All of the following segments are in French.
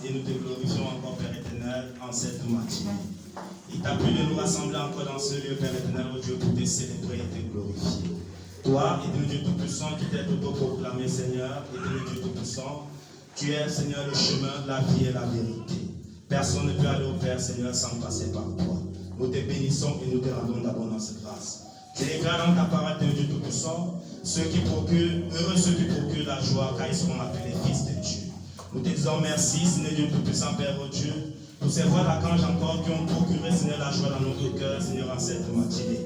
et nous te glorifions encore, Père éternel, en cette matinée. Il t'a plu de nous rassembler encore dans ce lieu, Père éternel, oh Dieu, pour te célébrer et te glorifier. Toi, éternel Dieu Tout-Puissant, qui t'es autoproclamé, Seigneur, éternel Dieu Tout-Puissant, tu es, Seigneur, le chemin, la vie et la vérité. Personne ne peut aller au Père, Seigneur, sans passer par toi. Nous te bénissons et nous te rendons d'abondance grâce. Tu déclares dans ta parole, éternel Dieu Tout-Puissant, heureux ceux qui procurent la joie, car ils seront appelés fils de Dieu. Nous te disons merci, Seigneur Dieu Tout-Puissant, Père, oh Dieu, pour ces voix d'archanges encore qui ont procuré, Seigneur, la joie dans notre cœur, Seigneur, en cette matinée.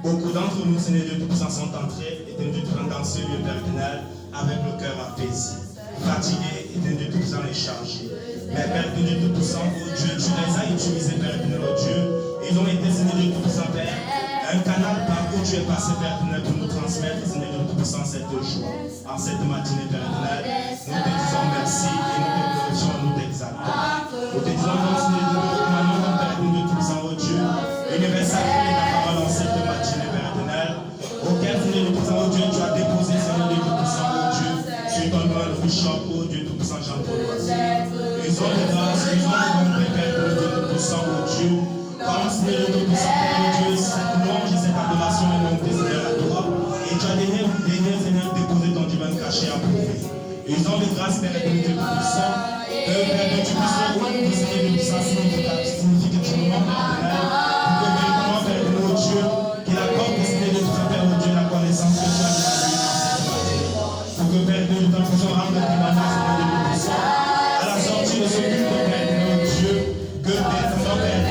Beaucoup d'entre nous, Seigneur Dieu Tout-Puissant, sont entrés, éternel Dieu Tout-Puissant, dans ce lieu, Père éternel, avec le cœur apaisé, fatigué, éternel Dieu Tout-Puissant, et chargé. Mais Père éternel Dieu Tout-Puissant, oh Dieu, tu les as utilisés, Père éternel, oh Dieu. Ils ont été, Seigneur Dieu Tout-Puissant, Père, un canal par où tu es passé, Père éternel, pour nous transmettre, Seigneur Dieu Tout-Puissant, cette joie. En cette matinée, Père éternel, nous te disons merci et nous te glorifions, nous t'exaltons. Nous te disons, non, Seigneur Dieu, nous Père éternel, Tout-Puissant, oh Dieu, univers sacré ta parole en cette matinée, Père éternel, auquel, Seigneur Dieu Tout-Puissant, oh Dieu, tu as déposé, Seigneur Dieu Tout-Puissant, oh Dieu, sur ton nom, le bishop, oh Dieu Tout-Puissant, Jean-Paul. Ils ont de grâce, ils ont de bon Père éternel, Dieu Tout-Puissant, oh Dieu, comme Seigneur Dieu Tout-Puissant, Père Dieu, cette louange et cette adoration est montée, Seigneur, à toi, et tu as donné, Seigneur, déposé ton divin cachet à prouver. Ils ont de grâce, Père éternel, Dieu Tout-Puissant, Père Dieu Tout-Puissant, pour nous, Seigneur Dieu Tout-Puissant, significativement, Père éternel, pour que véritablement, Père éternel, oh Dieu, qu'il accorde, Seigneur Dieu Tout-Puissant, Père, oh Dieu, la connaissance que tu as donné dans cette matinée. Pour que, Père Dieu Tout-Puissant, rende le témoignage, Seigneur Dieu Tout-Puissant, à la sortie de ce culte, Père éternel, oh Dieu, que, Père éternel,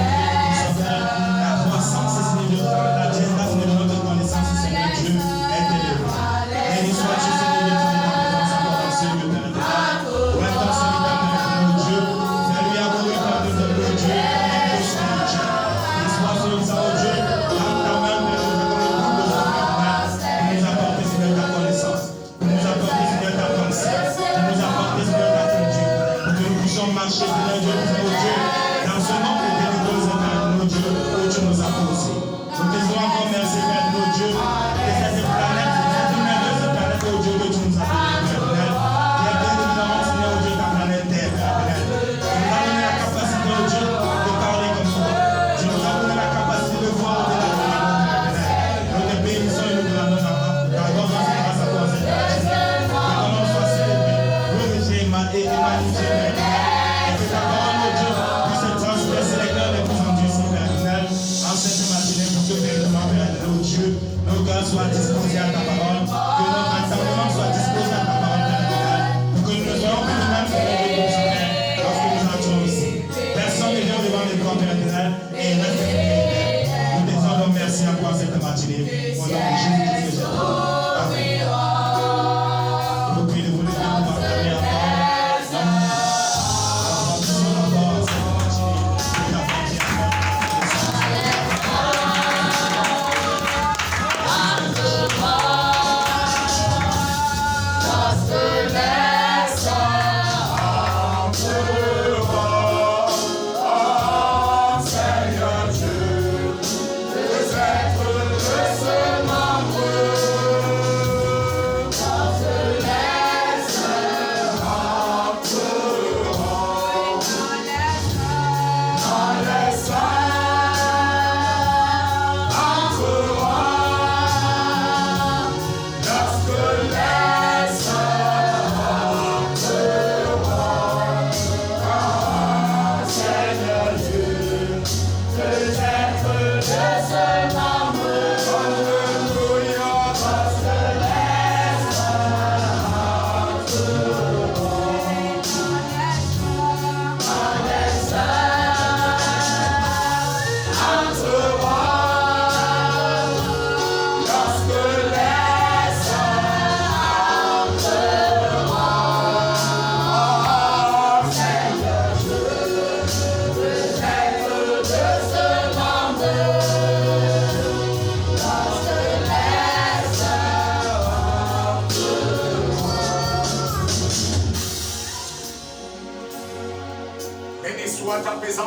la croissance, Seigneur Dieu, la dièse, Seigneur, de notre connaissance, Seigneur Dieu, est élevée. Béni sois-tu, Seigneur Dieu, de ta présence encore dans ce lieu, Père éternel. Pour un temps solitaire, Père éternel, oh Dieu, fais-lui avouer, Père éternel, oh Dieu, comme un peu spirituel. Qu'il soit sur ça, oh Dieu, dans ta main, Père éternel, comme un coup de feu, Père éternel, pour nous apporter, Seigneur, ta connaissance, pour nous apporter, Seigneur, ta pensée, pour nous apporter, Seigneur, ta conduite, pour que nous puissions marcher, Seigneur Dieu, oh Dieu, dans ce monde de ténébreux, Père éternel, oh Dieu, où tu nous as posé. Nous te disons encore merci, Père éternel, oh Dieu, de cette planète, cette merveilleuse planète, oh Dieu, que tu nous as donnée, Père éternel, qui est bien évidemment, Seigneur, oh Dieu, ta planète Terre, Père éternel. Tu nous as donné la capacité, oh Dieu, de parler comme toi. Tu nous as donné la capacité de voir au-delà de la mort, Père éternel. Nous te bénissons et nous te rendons grâce à toi, Seigneur. Que ton nom soit célébré, glorifié et magnifié, Père éternel. Et que ta parole, oh Dieu, puisse transpercer les cœurs les plus endurcis, Père éternel, en cette matinée, pour que véritablement, Père éternel, oh Dieu, nos cœurs soient disposés à ta parole, que notre entendement soit disposé à ta parole, Père éternel, pour que nous ne soyons plus nous-mêmes, Seigneur Dieu Tout-Puissant, lorsque nous entrons ici. Personne ne vient devant les doigts, Père éternel, et reste fidèle. Nous te disons donc merci à toi cette matinée, au nom de Jésus-Christ. Amen. Je vous prie de vous lever pour partager la parole.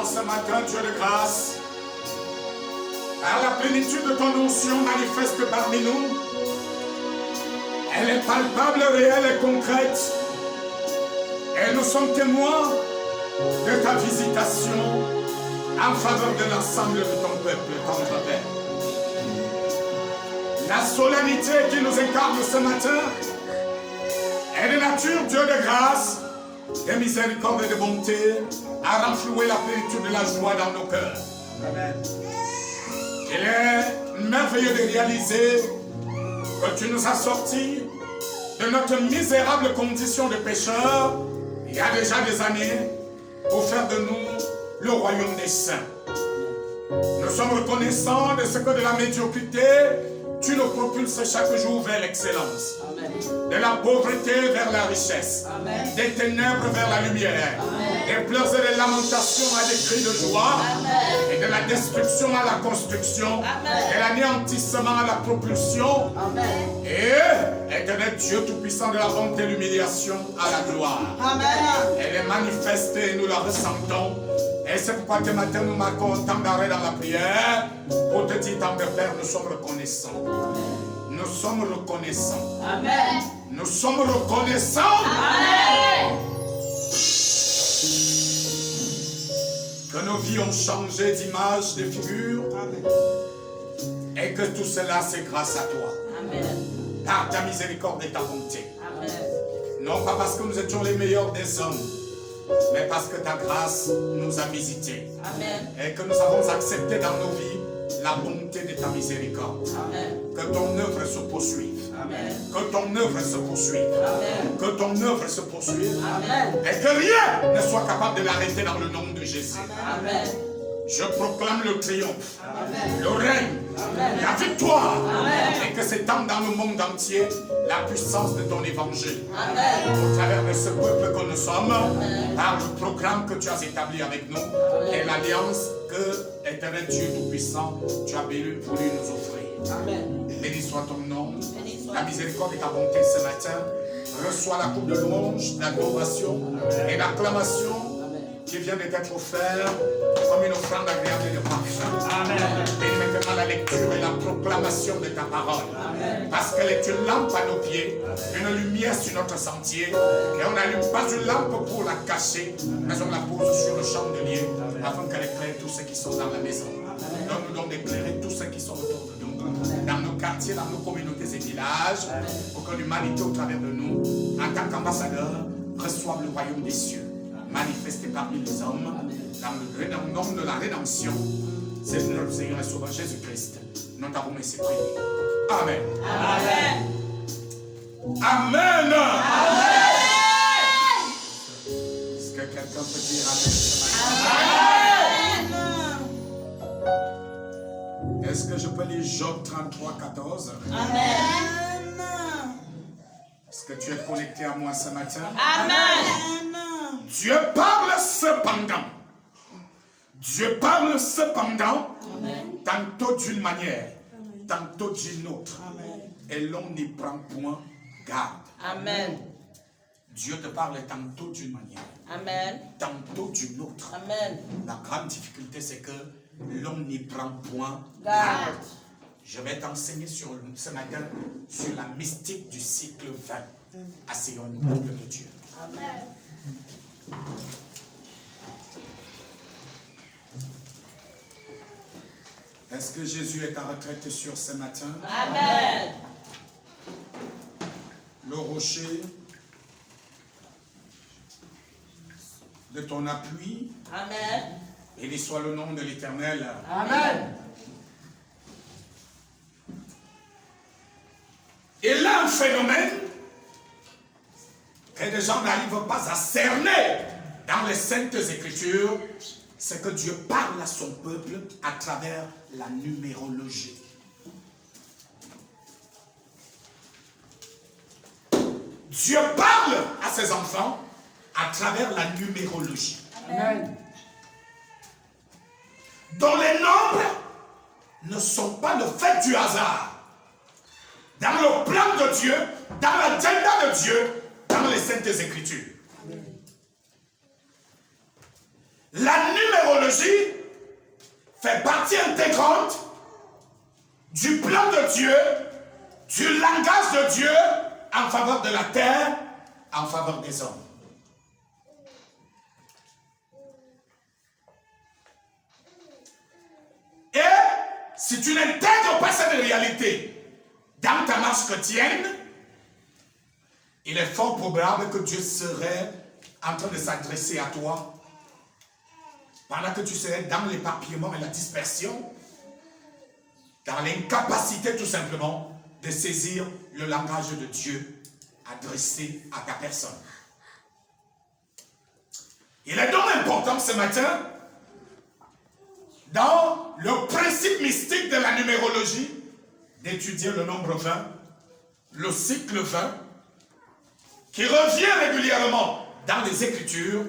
Ce matin, Dieu de grâce, par la plénitude de ton onction manifeste parmi nous. Elle est palpable, réelle et concrète. Et nous sommes témoins ta visitation en faveur de l'ensemble de ton peuple, ton Père. La solennité qui nous incarne ce matin est de nature, Dieu de grâce, de miséricorde et de bonté, à renflouer la plénitude de la joie dans nos cœurs. Amen. Il est merveilleux de réaliser que tu nous as sortis de notre misérable condition de pécheurs il y a déjà des années pour faire de nous le royaume des saints. Nous sommes reconnaissants de ce que de la médiocrité, tu nous propulses chaque jour vers l'excellence. De la pauvreté vers la richesse. Amen. Des ténèbres vers la lumière. Amen. Des pleurs et des lamentations à des cris de joie. Amen. Et de la destruction à la construction. Amen. De l'anéantissement à la propulsion. Amen. Et éternel Dieu tout-puissant, de la honte et l'humiliation à la gloire. Amen. Elle est manifestée et nous la ressentons. Et c'est pourquoi ce matin nous marquons un temps d'arrêt dans la prière pour te dire, tant de Père, nous sommes reconnaissants. Nous sommes reconnaissants. Amen. Nous sommes reconnaissants. Amen. Que nos vies ont changé d'image, de figure. Amen. Et que tout cela, c'est grâce à toi. Amen. Par ta miséricorde et ta bonté. Amen. Non pas parce que nous étions les meilleurs des hommes, mais parce que ta grâce nous a visités. Amen. Et que nous avons accepté dans nos vies la bonté de ta miséricorde. Amen. Que ton œuvre se poursuive. Amen. Que ton œuvre se poursuive. Amen. Que ton œuvre se poursuive. Amen. Et que rien ne soit capable de l'arrêter dans le nom de Jésus. Amen. Je proclame le triomphe, amen, le règne, amen, la victoire, amen, et que s'étende dans le monde entier la puissance de ton évangile. Amen. Au travers de ce peuple que nous sommes, amen, par le programme que tu as établi avec nous, amen, et l'alliance que, éternel Dieu Tout-Puissant, tu as voulu nous offrir. Amen. Béni soit ton nom, la miséricorde et ta bonté ce matin. Reçois la coupe de louange, d'adoration et d'acclamation qui vient de t'être offert comme une offrande agréable de parfum. Amen. Et maintenant la lecture et la proclamation de ta parole. Amen. Parce qu'elle est une lampe à nos pieds, une lumière sur notre sentier. Et on n'allume pas une lampe pour la cacher, mais on la pose sur le chandelier afin qu'elle éclaire tous ceux qui sont dans la maison. Donne-nous donc d'éclairer tous ceux qui sont autour de nous, dans nos quartiers, dans nos communautés et villages, pour que l'humanité au travers de nous, en tant qu'ambassadeur, reçoive le royaume des cieux, manifesté parmi les hommes, dans le nom de la rédemption. C'est notre Seigneur et Sauveur Jésus-Christ. Nous t'avons ainsi prié. Amen. Amen. Amen. Amen. Est-ce que quelqu'un peut dire Amen ce matin? Amen. Est-ce que je peux lire Job 33, 14? Amen. Est-ce que tu es connecté à moi ce matin? Amen. Dieu parle cependant. Dieu parle cependant, amen, tantôt d'une manière, amen, tantôt d'une autre. Amen. Et l'homme n'y prend point garde. Amen. Dieu te parle tantôt d'une manière, amen, tantôt d'une autre. Amen. La grande difficulté, c'est que l'homme n'y prend point garde. Je vais t'enseigner ce matin sur la mystique du cycle 20. Asseyons-nous, peuple de Dieu. Amen. Est-ce que Jésus est en retraite sur ce matin? Amen. Le rocher de ton appui. Amen. Béni soit le nom de l'Éternel. Amen. Il y a un phénomène que les gens n'arrivent pas à cerner dans les Saintes Écritures. C'est que Dieu parle à son peuple à travers la numérologie. Dieu parle à ses enfants à travers la numérologie. Amen. Dont les nombres ne sont pas le fait du hasard. Dans le plan de Dieu, dans l'agenda de Dieu, dans les Saintes Écritures. La numérologie fait partie intégrante du plan de Dieu, du langage de Dieu en faveur de la terre, en faveur des hommes. si tu n'intègres pas cette réalité dans ta marche chrétienne, il est fort probable que Dieu serait en train de s'adresser à toi pendant que tu serais dans l'éparpillement et la dispersion, dans l'incapacité tout simplement de saisir le langage de Dieu adressé à ta personne. Il est donc important ce matin, dans le principe mystique de la numérologie, d'étudier le nombre 20, le cycle 20, qui revient régulièrement dans les Écritures,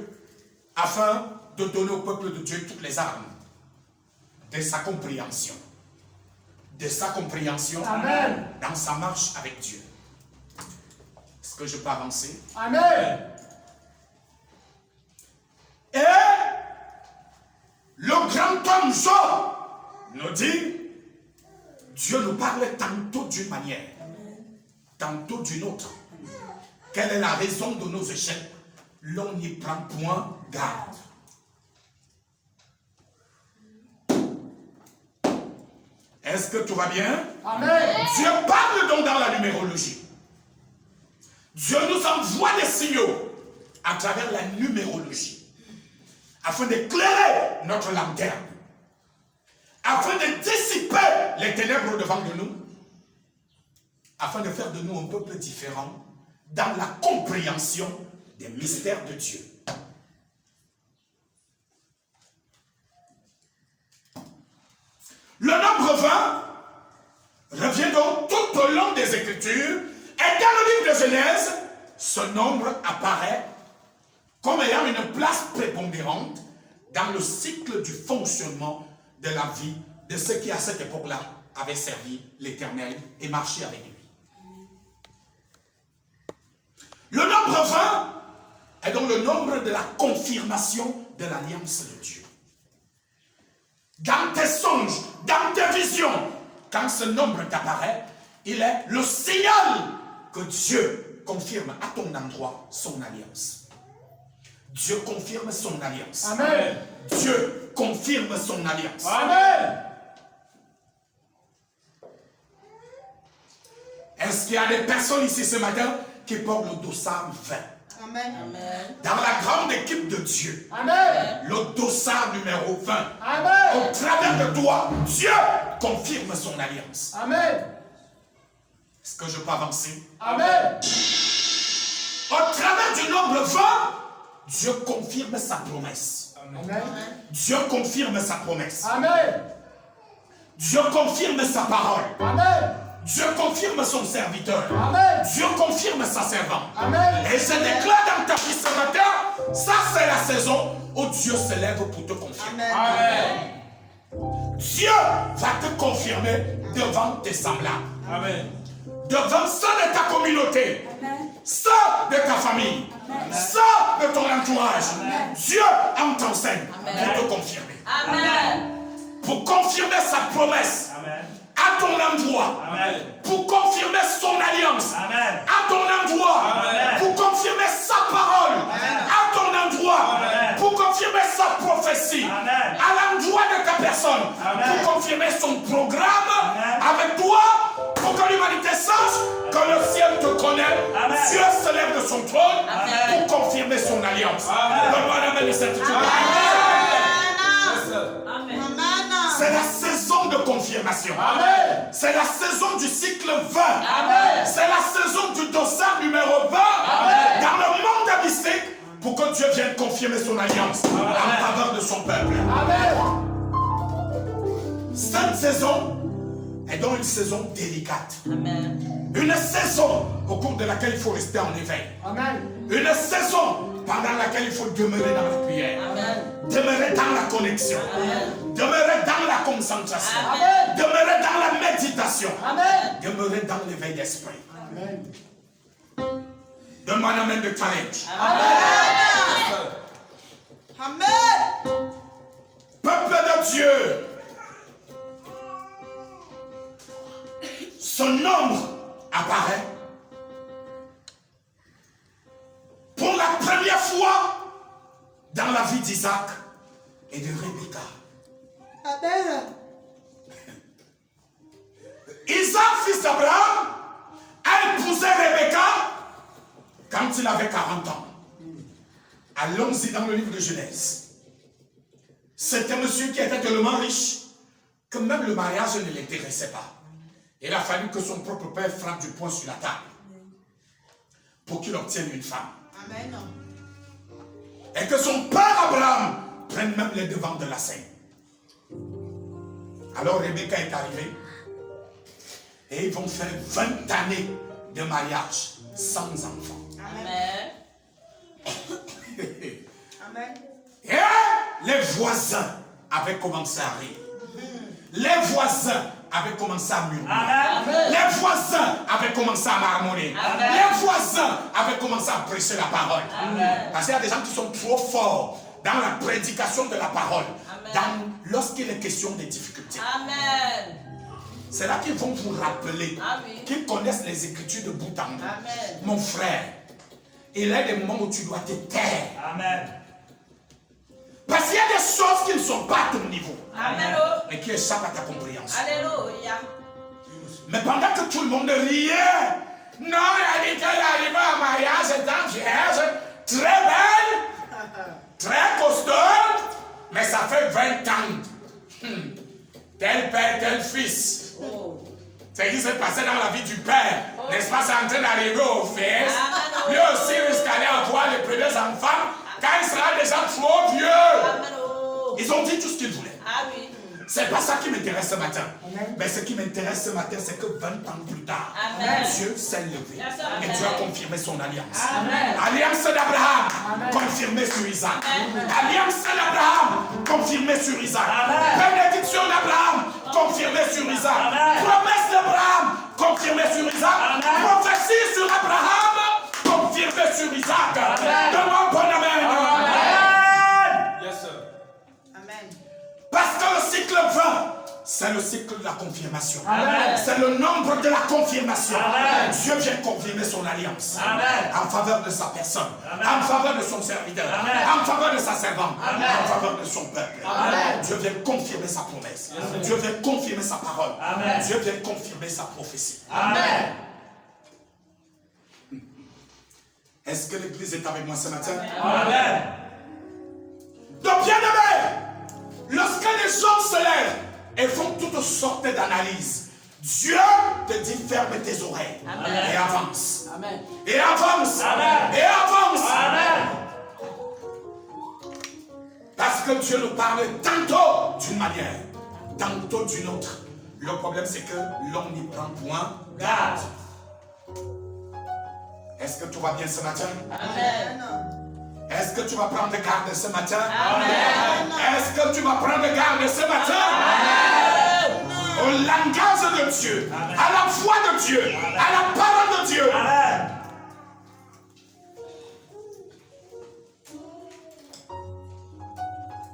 afin de donner au peuple de Dieu toutes les armes de sa compréhension. De sa compréhension. Amen. Dans sa marche avec Dieu. Est-ce que je peux avancer? Amen. Et le grand homme Job nous dit, Dieu nous parle tantôt d'une manière, tantôt d'une autre. Quelle est la raison de nos échecs? L'on n'y prend point garde. Est-ce que tout va bien? Amen. Dieu parle donc dans la numérologie. Dieu nous envoie des signaux à travers la numérologie afin d'éclairer notre lanterne, afin de dissiper les ténèbres devant de nous, afin de faire de nous un peuple différent dans la compréhension des mystères de Dieu. Le nombre 20 revient donc tout au long des Écritures, et dans le livre de Genèse, ce nombre apparaît comme ayant une place prépondérante dans le cycle du fonctionnement de la vie de ceux qui à cette époque-là avaient servi l'Éternel et marché avec lui. Le nombre 20 est donc le nombre de la confirmation de l'alliance de Dieu. Dans tes songes, dans tes visions, quand ce nombre t'apparaît, il est le signal que Dieu confirme à ton endroit son alliance. Dieu confirme son alliance. Amen. Dieu confirme son alliance. Amen. Est-ce qu'il y a des personnes ici ce matin qui portent le dossard 20? Amen. Amen. Dans la grande équipe de Dieu. Amen. Le dossard numéro 20. Amen. Au travers de toi, Dieu confirme son alliance. Amen. Est-ce que je peux avancer? Amen. Au travers du nombre 20, Dieu confirme sa promesse. Amen. Dieu confirme sa promesse. Amen. Dieu confirme sa parole. Amen. Dieu confirme son serviteur. Amen. Dieu confirme sa servante. Amen. Et je déclare dans ta vie ce matin, ça c'est la saison où Dieu se lève pour te confirmer. Amen. Dieu va te confirmer devant tes semblables. Amen. Devant ceux de ta communauté. Amen. Ceux de ta famille. Amen. Ceux de ton entourage. Amen. Dieu entend scène pour te confirmer. Amen. Pour confirmer sa promesse. Amen. À ton endroit. Amen. Pour confirmer son alliance. Amen. À ton endroit. Amen. Pour confirmer sa parole. Amen. À ton endroit. Amen. Pour confirmer sa prophétie. Amen. À l'endroit de ta personne. Amen. Pour confirmer son programme. Amen. Avec toi. Pour que l'humanité sache que le ciel te connaît. Amen. Dieu se lève de son trône. Amen. Pour confirmer son alliance. Donne-moi la main de cette Amen. C'est la saison de confirmation. Amen. C'est la saison du cycle 20. Amen. C'est la saison du dossard numéro 20. Amen. Dans le monde mystique, pour que Dieu vienne confirmer son alliance. Amen. En faveur de son peuple. Amen. Cette saison est donc une saison délicate. Amen. Une saison au cours de laquelle il faut rester en éveil. Amen. Une saison pendant laquelle il faut demeurer dans la prière. Amen. Demeurer dans la connexion. Amen. Demeurer dans la concentration. Amen. Demeurer dans la méditation. Amen. Demeurer dans l'éveil d'esprit. Amen. Donne-moi un amen de challenge. Amen. Amen. Peuple de Dieu, son nombre apparaît pour la première fois dans la vie d'Isaac et de Rebecca. Amen. Isaac, fils d'Abraham, a épousé Rebecca quand il avait 40 ans. Allons-y dans le livre de Genèse. C'était un monsieur qui était tellement riche que même le mariage ne l'intéressait pas. Il a fallu que son propre père frappe du poing sur la table pour qu'il obtienne une femme. Amen. Et que son père Abraham prenne même les devants de la scène. Alors Rebecca est arrivée et ils vont faire 20 années de mariage sans enfant. Amen. Amen. Et les voisins avaient commencé à rire. Les voisins avaient commencé à murmurer. Les voisins avaient commencé à marmonner. Les voisins avaient commencé à prêcher la parole. Parce qu'il y a des gens qui sont trop forts dans la prédication de la parole. Lorsqu'il est question des difficultés. Amen. C'est là qu'ils vont vous rappeler qu'ils connaissent les Écritures de bout en bout. Mon frère, il y a des moments où tu dois te taire. Amen. Parce qu'il y a des choses qui ne sont pas à ton niveau. Amen. Et qui échappent à ta compréhension. Alléluia. Mais pendant que tout le monde riait, non, il a dit qu'elle est arrivée à mariage étant vierge, très belle, très costaud, mais ça fait 20 ans. Tel père, tel fils. C'est ce qui s'est passé dans la vie du père. N'est-ce pas, c'est en train d'arriver au fils. Lui aussi risque d'aller avoir les premiers enfants quand il sera déjà trop vieux. Ils ont dit tout ce qu'ils voulaient. C'est pas ça qui m'intéresse ce matin. Mais ce qui m'intéresse ce matin, c'est que 20 ans plus tard, Dieu s'est levé. Et Dieu a confirmé son alliance. Alliance d'Abraham, confirmée sur Isaac. Alliance d'Abraham, confirmée sur Isaac. Bénédiction d'Abraham, confirmée sur Isaac. Promesse d'Abraham, confirmée sur Isaac. Prophétie sur Abraham, confirmée sur Isaac. Donne-moi un bon amen. Parce que le cycle 20, c'est le cycle de la confirmation. C'est le nombre de la confirmation. Dieu vient confirmer son alliance en faveur de sa personne, en faveur de son serviteur, en faveur de sa servante, en faveur de son peuple. Dieu vient confirmer sa promesse. Dieu vient confirmer sa parole. Dieu vient confirmer sa prophétie. Est-ce que l'église est avec moi ce matin? Amen. Donc, bien aimé, lorsque les gens se lèvent et font toutes sortes d'analyses, Dieu te dit ferme tes oreilles et avance. Et avance. Et avance. Parce que Dieu nous parle tantôt d'une manière, tantôt d'une autre. Le problème c'est que l'homme n'y prend point garde. Est-ce que tout va bien ce matin? Amen. Est-ce que tu vas prendre garde ce matin? Amen. Est-ce que tu vas prendre garde ce matin? Amen. Au langage de Dieu, à la voix de Dieu, à la parole de Dieu. Amen.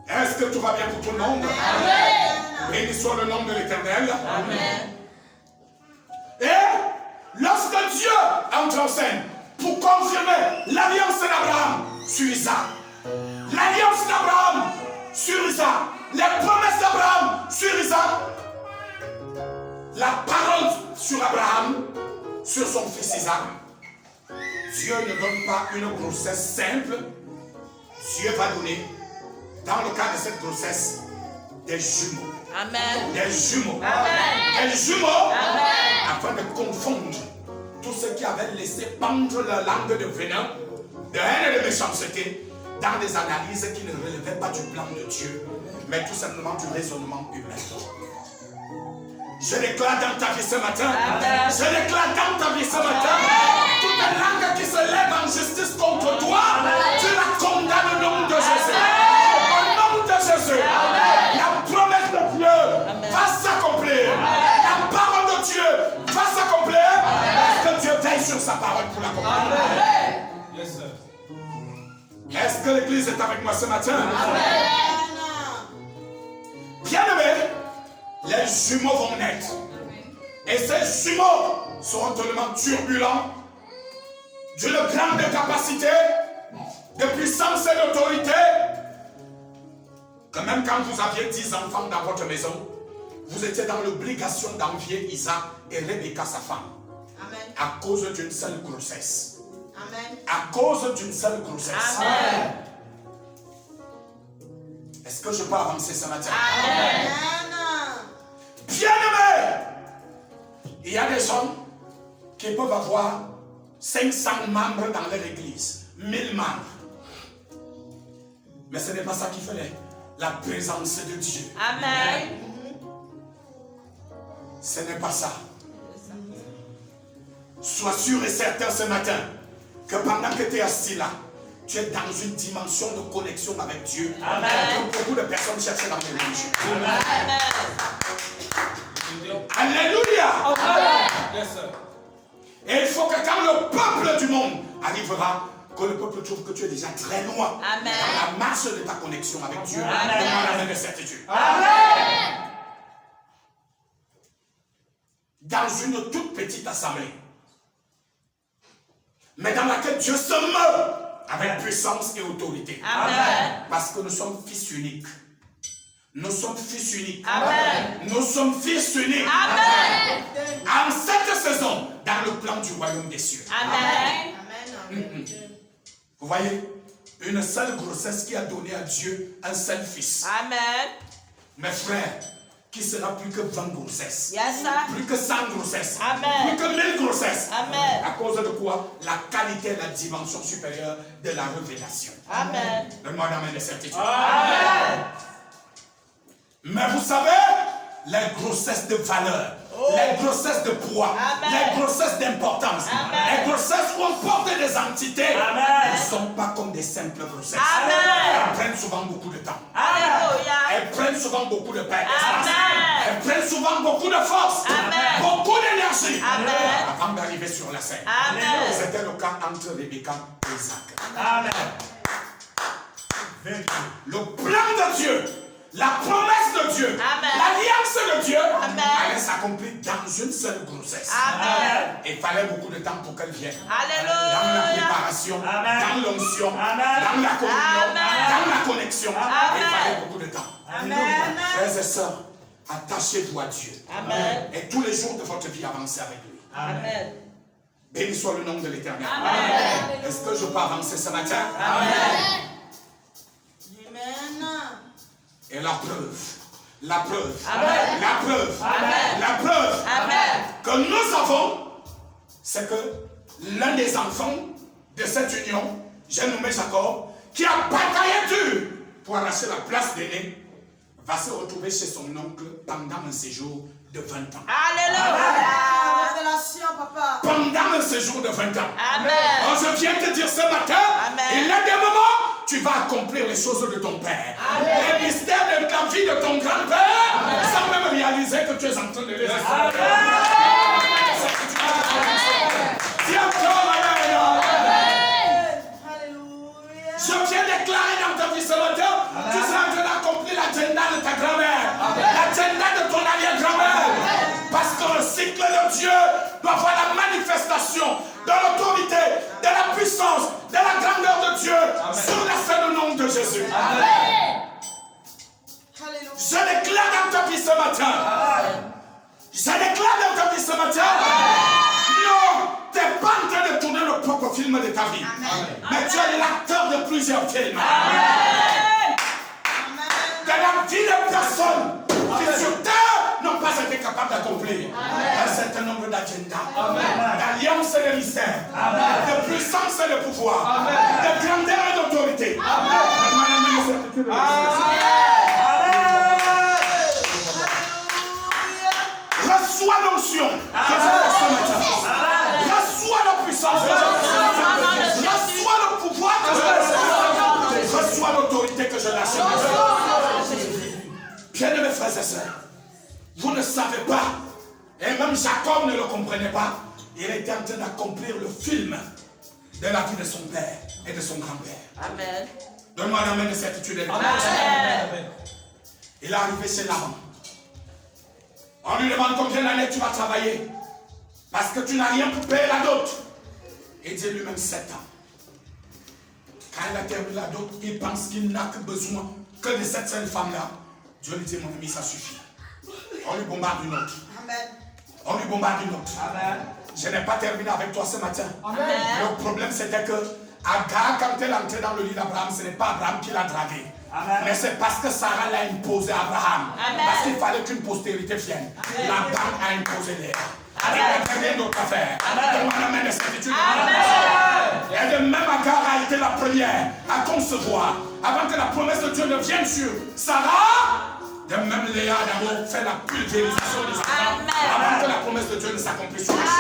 Est-ce que tout va bien pour tout le monde? Amen. Béni soit le nom de l'Éternel. Amen. Et lorsque Dieu entre en scène pour confirmer l'alliance d'Abraham sur Isaac, l'alliance d'Abraham sur Isaac, les promesses d'Abraham sur Isaac, la parole sur Abraham, sur son fils Isaac, Dieu ne donne pas une grossesse simple. Dieu va donner, dans le cas de cette grossesse, des jumeaux. Amen. Des jumeaux. Amen. Des jumeaux. Amen. Afin de confondre tous ceux qui avaient laissé pendre leur langue de venin, de haine et de méchanceté, dans des analyses qui ne relevaient pas du plan de Dieu, mais tout simplement du raisonnement humain. Je déclare dans ta vie ce matin, je déclare dans ta vie ce matin, toute langue qui se lève en justice contre toi, tu la condamnes au nom de Jésus. Au nom de Jésus, la promesse de Dieu va s'accomplir. La parole de Dieu va s'accomplir. Parce que Dieu veille sur sa parole pour l'accomplir. Est-ce que l'église est avec moi ce matin? Bien aimé, les jumeaux vont naître. Et ces jumeaux seront tellement turbulents, d'une grande capacité, de puissance et d'autorité, que même quand vous aviez 10 enfants dans votre maison, vous étiez dans l'obligation d'envier Isaac et Rebecca, sa femme. Amen. À cause d'une seule grossesse. Amen. À cause d'une seule grossesse. Amen. Est-ce que je peux avancer ce matin? Amen. Bien-aimé, il y a des hommes qui peuvent avoir 500 membres dans leur église, 1000 membres. Mais ce n'est pas ça qui fait la présence de Dieu. Amen. Ce n'est pas ça. Sois sûr et certain ce matin que pendant que tu es assis là, tu es dans une dimension de connexion avec Dieu. Amen. Que beaucoup de personnes cherchent dans les religions. Amen. Alléluia. Amen. Et il faut que quand le peuple du monde arrivera, que le peuple trouve que tu es déjà très loin Amen. dans la marche de ta connexion avec Dieu. Amen. Demande de certitude. Amen. Dans une toute petite assemblée, mais dans laquelle Dieu se meut avec puissance et autorité. Amen. Parce que nous sommes fils uniques. Nous sommes fils uniques. Amen. Nous sommes fils uniques. Amen. En cette saison, dans le plan du royaume des cieux. Amen. Vous voyez, une seule grossesse qui a donné à Dieu un seul fils. Amen. Mes frères, qui sera plus que 20 grossesses. Yes, sir. Plus que 100 grossesses. Amen. Plus que 1000 grossesses. Amen. À cause de quoi? La qualité et la dimension supérieure de la révélation. Amen. Donne-moi un amen de certitude. Amen. Mais vous savez, les grossesses de valeur, les grossesses de poids, Amen. les grossesses d'importance, Amen. les grossesses où on porte des entités, Amen. elles ne sont pas comme des simples grossesses. Amen. Elles prennent souvent beaucoup de temps. Alléluia. Elles prennent souvent beaucoup de paix. Amen. Elles prennent souvent beaucoup de force, Amen. beaucoup d'énergie, Amen. avant d'arriver sur la scène. Amen. C'était le cas entre Rebecca et Isaac. Amen. Le plan de Dieu, la promesse de Dieu, Amen. l'alliance de Dieu Amen. allait s'accomplir dans une seule grossesse. Amen. Il fallait beaucoup de temps pour qu'elle vienne. Alléluia. Dans la préparation, Amen. dans l'onction, Amen. dans la communion, Amen. dans la connexion. Amen. Il fallait beaucoup de temps. Amen. Frères et sœurs, attachez-vous à Dieu. Amen. Et tous les jours de votre vie, avancez avec lui. Amen. Béni soit le nom de l'Éternel. Amen. Est-ce que je peux avancer ce matin? Amen. Et la preuve, la preuve, Amen. la preuve, Amen. la preuve Amen. que nous avons, c'est que l'un des enfants de cette union, j'ai nommé Jacob, qui a bataillé dur pour arracher la place d'aîné, va se retrouver chez son oncle pendant un séjour de 20 ans. Alléluia. Révélation, papa. Pendant un séjour de 20 ans. Amen. Oh, je viens te dire ce matin, Amen. il y a des moments, tu vas accomplir les choses de ton père. Amen. Les mystères de la vie de ton grand-père, sans même réaliser que tu es en train de les accomplir. Je viens déclarer dans ta vie ce matin, tu seras en train d'accomplir l'agenda de ta grand-mère, l'agenda de ton arrière-grand-mère. Parce que le cycle de Dieu doit voir la manifestation de l'autorité, de la puissance, de la grandeur de Dieu sur la scène au nom de Jésus. Je déclare dans ta vie ce matin. Je déclare dans ta vie ce matin. Non, tu n'es pas en train de tourner le propre film de ta vie. Mais tu es l'acteur de plusieurs films. De la vie de personnes qui sur terre n'ont pas été capables d'accomplir un certain nombre d'agendas, d'alliances et de mystères, de puissance et de pouvoir, de grandeur et d'autorité. Reçois l'onction que je laisse ce matin. Reçois la puissance que je laisse. Reçois le pouvoir que je laisse. Reçois l'autorité que je laisse. Bien-aimés frères et sœurs, vous ne savez pas, et même Jacob ne le comprenait pas, il était en train d'accomplir le film de la vie de son père et de son grand-père. Amen. Donne-moi un amen de certitude. Amen. Il est arrivé chez Laban. On lui demande combien d'années tu vas travailler. Parce que tu n'as rien pour payer la dot. Il dit lui-même 7 ans. Quand il a terminé la dot, il pense qu'il n'a que besoin que de cette seule femme-là. Dieu lui dit, mon ami, ça suffit. On lui bombarde une autre. Amen. On lui bombarde une autre. Amen. Je n'ai pas terminé avec toi ce matin. Amen. Le problème c'était que Agar, quand elle est entrée dans le lit d'Abraham, ce n'est pas Abraham qui l'a dragué. Amen. Mais c'est parce que Sarah l'a imposé à Abraham. Amen. Parce qu'il fallait qu'une postérité vienne. Amen. La banque a imposé Léa. Amen. Il n'y a rien d'autre à faire. Amen. On amène des certitudes. Amen. Et de même Agar a été la première à concevoir. Avant que la promesse de Dieu ne vienne sur Sarah, de même Léa a d'abord fait la pulvérisation des enfants. Amen. Avant que la promesse de Dieu ne s'accomplisse sur le ciel.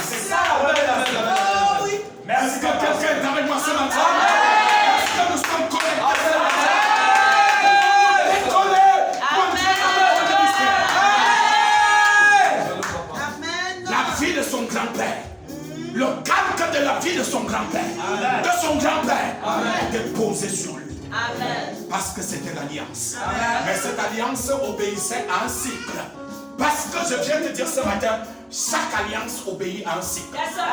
C'est ça la révélation. Oh oui. Est-ce que quelqu'un est avec moi ce matin? Est-ce que nous sommes connectés ce matin? Décollés pour Dieu dans Amen. la vie de son grand-père. Le calque de la vie de son grand-père. De son grand-père. Était posé sur lui. Amen. Parce que c'était l'alliance. Mais cette alliance obéissait à un cycle. Parce que je viens de dire ce matin, chaque alliance obéit à un cycle. Yes, sir.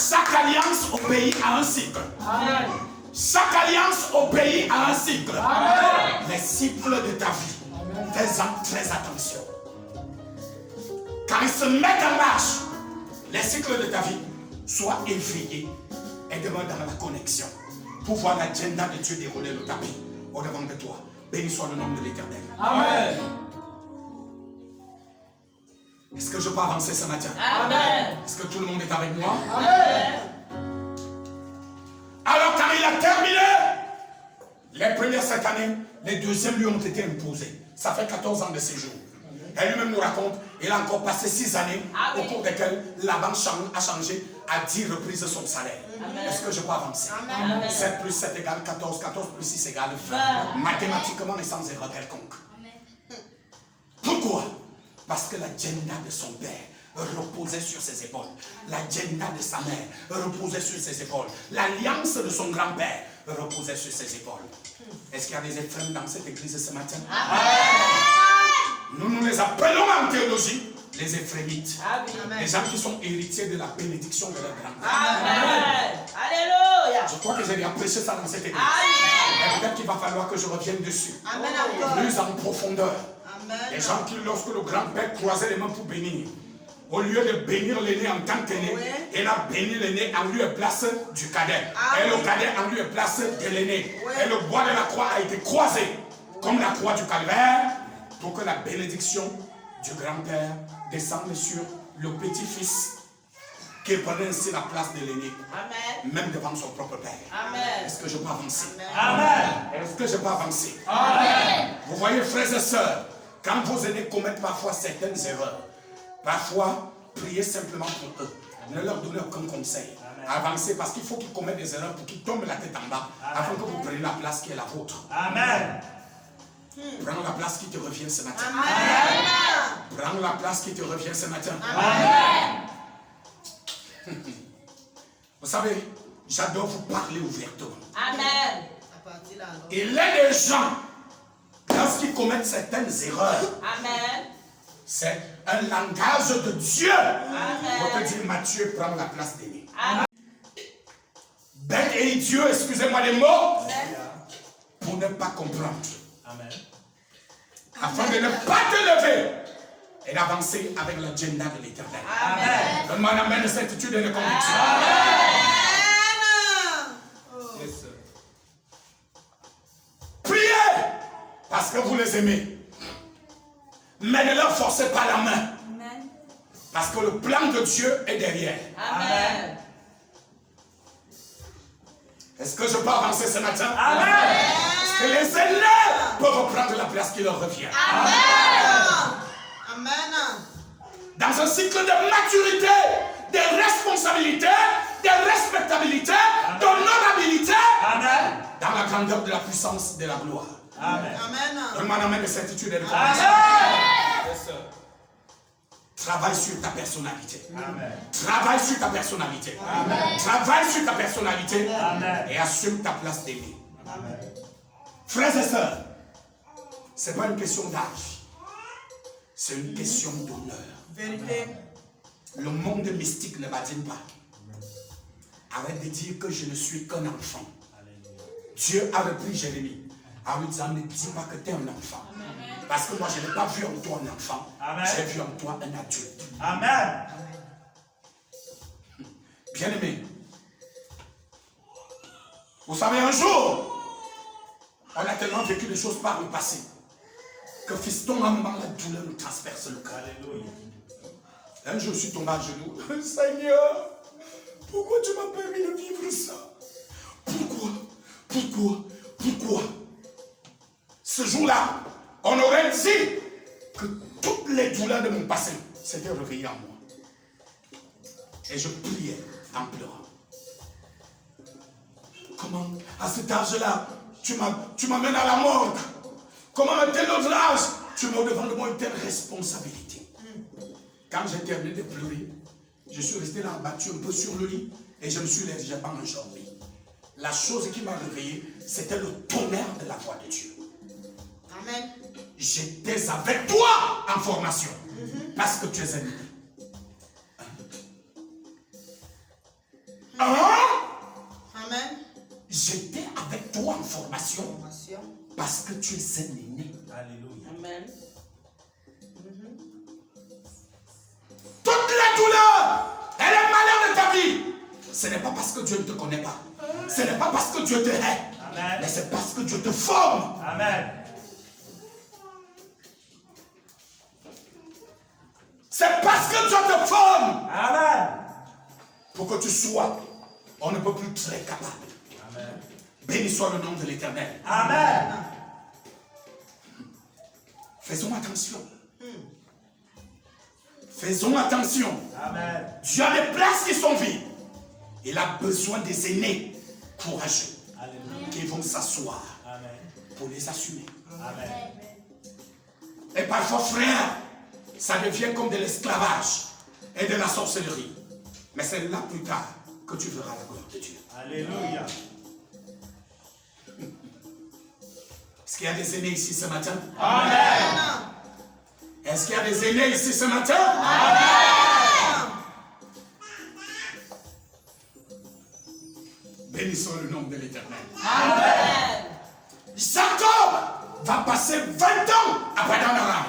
Chaque alliance obéit à un cycle. Amen. Chaque alliance obéit à un cycle. Amen. Les cycles de ta vie, fais-en très attention. Quand ils se mettent en marche, les cycles de ta vie, sois éveillé et demande dans la connexion pour voir l'agenda de Dieu dérouler le tapis au devant de toi. Béni soit le nom de l'Éternel. Amen. Est-ce que je peux avancer ce matin? Amen. Est-ce que tout le monde est avec moi? Amen. Alors quand il a terminé, les premières 7 années, les deuxièmes lui ont été imposées. Ça fait 14 ans de séjour. Et lui-même nous raconte, il a encore passé 6 années au cours desquelles Laban a changé à 10 reprises son salaire. Est-ce que je peux avancer? Amen. 7 plus 7 égale 14, 14 plus 6 égale 20. Mathématiquement et sans erreur quelconque. Pourquoi? Parce que l'agenda de son père reposait sur ses épaules. L'agenda de sa mère reposait sur ses épaules. L'alliance de son grand-père reposait sur ses épaules. Est-ce qu'il y a des Éphraims dans cette église ce matin? Nous les appelons en théologie les Éphraimites. Amen. Les gens qui sont héritiers de la bénédiction de leur grand-père. Amen. Alléluia. Je crois que j'ai bien prêché ça dans cette église. Amen. Et peut-être qu'il va falloir que je revienne dessus. Amen encore. Plus en profondeur. Amen. Les gens qui, lorsque le grand-père croisait les mains pour bénir, au lieu de bénir l'aîné en tant qu'aîné, Oui. il a béni l'aîné en lieu et place du cadet. Ah et le oui. cadet en lieu et place de l'aîné. Oui. Et le bois de la croix a été croisé comme la croix du calvaire pour que la bénédiction du grand-père descende sur le petit-fils qui prenait ainsi la place de l'aîné, Amen. même devant son propre père. Amen. Est-ce que je peux avancer? Amen. Est-ce que je peux avancer? Amen. Vous voyez, frères et sœurs, quand vos aînés commettent parfois certaines erreurs, parfois, priez simplement pour eux. Ne leur donnez aucun conseil. Avancez parce qu'il faut qu'ils commettent des erreurs pour qu'ils tombent la tête en bas afin que vous preniez la place qui est la vôtre. Amen. Prends la place qui te revient ce matin. Amen. Prends la place qui te revient ce matin. Amen. Vous savez, j'adore vous parler ouvertement. Amen. À partir là, alors. Il est des gens, lorsqu'ils commettent certaines erreurs, Amen. c'est un langage de Dieu. On Amen. peut dire Matthieu prend la place d'aîné. Amen. Bête et idiot, excusez-moi les mots, pour ne pas comprendre. Amen. Afin de ne pas te lever et d'avancer avec l'agenda de l'Éternel. Amen. Donne-moi un amen de certitude et de conviction. Priez parce que vous les aimez. Mais ne leur forcez pas la main. Parce que le plan de Dieu est derrière. Amen. Est-ce que je peux avancer ce matin? Amen. Est-ce que les aînés peuvent prendre la place qui leur revient? Amen. Dans un cycle de maturité, de responsabilité, de respectabilité, d'honorabilité, Amen. dans la grandeur de la puissance de la gloire. Amen. Amen. Donne-moi un amen de certitude et de conviction. Amen. Travaille sur ta personnalité. Amen. Travaille sur ta personnalité. Travaille sur ta personnalité. Amen. Et assume ta place d'aîné. Amen. Frères et sœurs, ce n'est pas une question d'âge. C'est une question d'honneur. Vérité. Le monde mystique ne badine pas. Arrête de dire que je ne suis qu'un enfant. Dieu a repris Jérémie en lui disant, ne dis pas que tu es un enfant. Parce que moi, je n'ai pas vu en toi un enfant. J'ai vu en toi un adulte. Amen. Bien-aimé, vous savez, un jour, on a tellement vécu des choses par le passé que fiston, à un moment, la douleur nous transperce le cœur. Alléluia. Un jour, je suis tombé à genoux. Seigneur, pourquoi tu m'as permis de vivre ça? Pourquoi? Ce jour-là, on aurait dit que toutes les douleurs de mon passé s'étaient réveillées en moi. Et je priais en pleurant. Comment, à cet âge-là, tu m'amènes à la morgue? Comment, à tel autre âge, tu mets devant de moi une telle responsabilité? Quand j'ai terminé de pleurer, je suis resté là abattu un peu sur le lit et je me suis légèrement endormi. La chose qui m'a réveillé, c'était le tonnerre de la voix de Dieu. Amen. J'étais avec toi en formation parce que tu es ennemi. Amen. J'étais avec toi en formation parce que tu es un aîné. Alléluia. Amen. Toute la douleur et le malheur de ta vie, ce n'est pas parce que Dieu ne te connaît pas. Ce n'est pas parce que Dieu te hait. Amen. Mais c'est parce que Dieu te forme. Amen. C'est parce que Dieu te forme. Amen. Pour que tu sois, on ne peut plus très capable. Amen. Béni soit le nom de l'Éternel. Amen. Faisons attention. Faisons attention. Amen. Dieu a des places qui sont vides. Il a besoin des aînés courageux. Alléluia. Qui vont s'asseoir Amen. pour les assumer. Amen. Et parfois, frère, ça devient comme de l'esclavage et de la sorcellerie. Mais c'est là plus tard que tu verras la gloire de Dieu. Alléluia. Est-ce qu'il y a des aînés ici ce matin? Amen. Est-ce qu'il y a des aînés ici ce matin? Amen. Bénissons le nom de l'Éternel. Amen. Jacob va passer 20 ans à Padan Aram.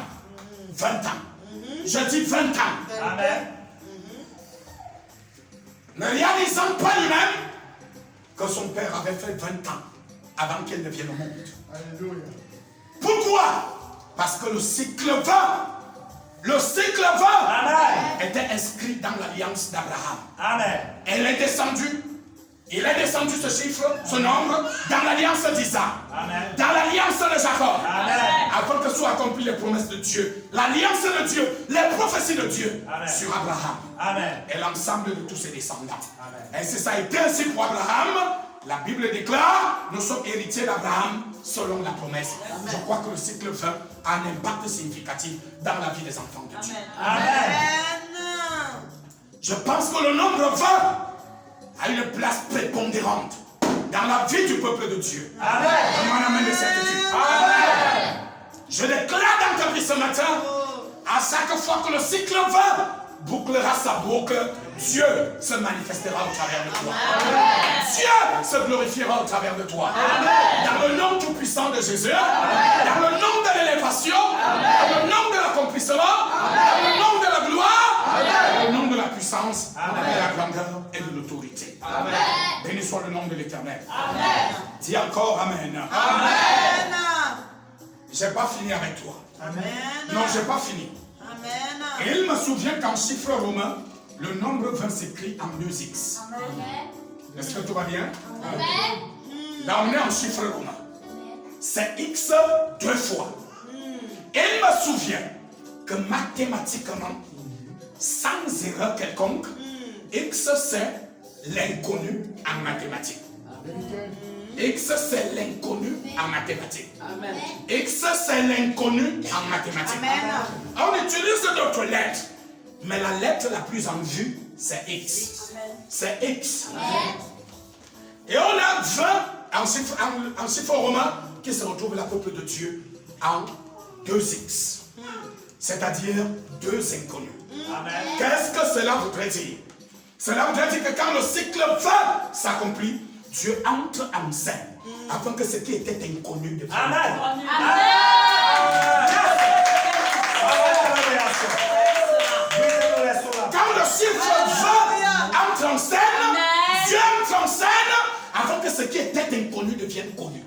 20 ans. Je dis 20 ans. Amen. Ne réalisant pas lui-même que son père avait fait 20 ans avant qu'il ne vienne au monde. Alléluia. Pourquoi? Parce que le cycle 20 Amen. était inscrit dans l'alliance d'Abraham. Amen. Il est descendu ce chiffre, ce nombre, dans l'alliance d'Isaac, Amen. dans l'alliance de Jacob, Amen. afin que soient accomplies les promesses de Dieu, l'alliance de Dieu, les prophéties de Dieu Amen. sur Abraham Amen. et l'ensemble de tous ses descendants. Amen. Et si ça a été ainsi pour Abraham, la Bible déclare, nous sommes héritiers d'Abraham selon la promesse. Je crois que le cycle 20 a un impact significatif dans la vie des enfants de Dieu. Amen. Je pense que le nombre 20 a une place prépondérante dans la vie du peuple de Dieu. Amen. Comment amène de certitude? Amen. Je déclare dans ta vie ce matin, à chaque fois que le cycle 20 bouclera sa boucle, Dieu se manifestera au travers de toi. Amen. Dieu se glorifiera au travers de toi. Amen. Dans le nom tout puissant de Jésus, dans le nom de l'élévation, dans le nom de l'accomplissement, dans le nom de la gloire, dans le nom de la puissance, de la grandeur et de l'autorité. Béni soit le nom de l'Éternel. Dis encore Amen. Amen. Je n'ai pas fini avec toi. Amen. Non, je n'ai pas fini. Amen. Et il me souvient qu'en chiffre romain, le nombre 20 s'écrit en 2x. Est-ce que tout va bien? Là, on est en chiffre romain. C'est x 2 fois. Et il me souvient que mathématiquement, sans erreur quelconque, x c'est l'inconnu en mathématiques. X c'est l'inconnu en mathématiques. X c'est l'inconnu en mathématiques. On utilise d'autres lettres, mais la lettre la plus en vue, c'est X. C'est X. Et on a 20 en chiffre romain qui se retrouve la peuple de Dieu en 2X. C'est-à-dire deux inconnus. Amen. Qu'est-ce que cela voudrait dire? Cela voudrait dire que quand le cycle 20 s'accomplit, Dieu entre en scène afin que ce qui était inconnu devienne connu. Quand le chiffre 20 entre en scène, Dieu entre en scène afin que ce qui était inconnu devienne connu.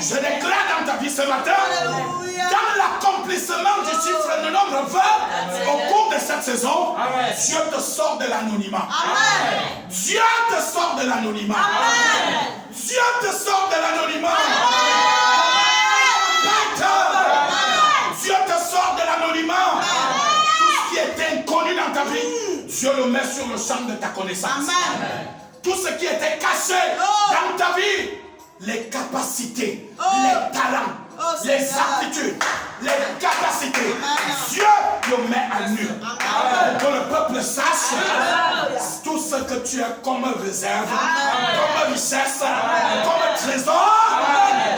Je déclare dans ta vie ce matin, dans l'accomplissement du chiffre de nombre 20, au cours de cette saison, Dieu te sort de l'anonymat. Dieu te sort de l'anonymat. Dieu te sort de l'anonymat. Dieu te sort de l'anonymat. Tout ce qui était inconnu dans ta vie, Dieu le met sur le champ de ta connaissance. Tout ce qui était caché dans ta vie, les capacités, les talents, les aptitudes, les capacités, Dieu le met à nu. Pour que le peuple sache tout ce que tu as comme réserve, comme richesse, comme trésor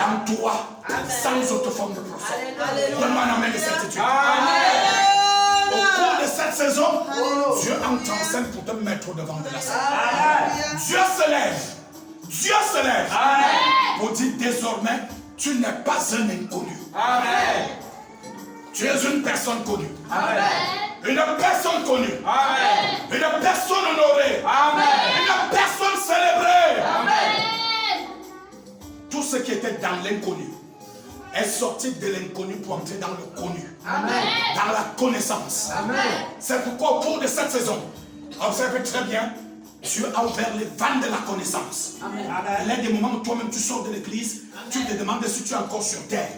en toi, sans autre forme de profit. Donne-moi un amen de certitude. Au cours de cette saison, Dieu entre en scène pour te mettre devant de la scène. Dieu se lève. Dieu se lève pour dire désormais, tu n'es pas un inconnu. Tu es une personne connue. Une personne connue. Une personne honorée. Une personne célébrée. Tout ce qui était dans l'inconnu est sorti de l'inconnu pour entrer dans le connu. Dans la connaissance. C'est pourquoi au cours de cette saison, observez très bien, Dieu a ouvert les vannes de la connaissance. Il y a des moments où toi-même tu sors de l'église, tu te demandes si tu es encore sur terre.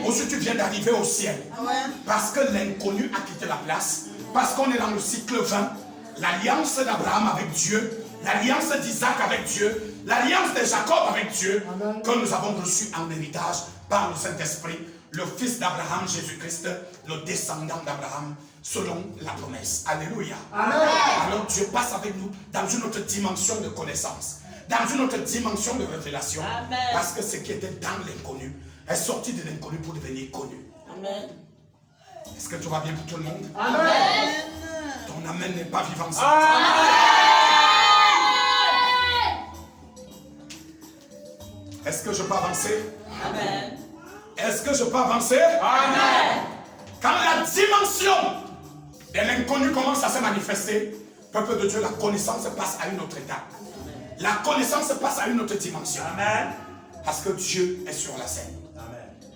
Ou si tu viens d'arriver au ciel. Parce que l'inconnu a quitté la place. Parce qu'on est dans le cycle 20. L'alliance d'Abraham avec Dieu, l'alliance d'Isaac avec Dieu, l'alliance de Jacob avec Dieu, que nous avons reçu en héritage par le Saint-Esprit, le fils d'Abraham, Jésus-Christ, le descendant d'Abraham, selon la promesse. Alléluia. Alors Dieu passe avec nous dans une autre dimension de connaissance, dans une autre dimension de révélation. Parce que ce qui était dans l'inconnu est sorti de l'inconnu pour devenir connu. Est-ce que tout va bien pour tout le monde? Ton amen n'est pas vivant sans toi. Est-ce que je peux avancer? Est-ce que je peux avancer? Quand la dimension de l'inconnu commence à se manifester, peuple de Dieu, la connaissance passe à une autre étape. La connaissance passe à une autre dimension. Parce que Dieu est sur la scène.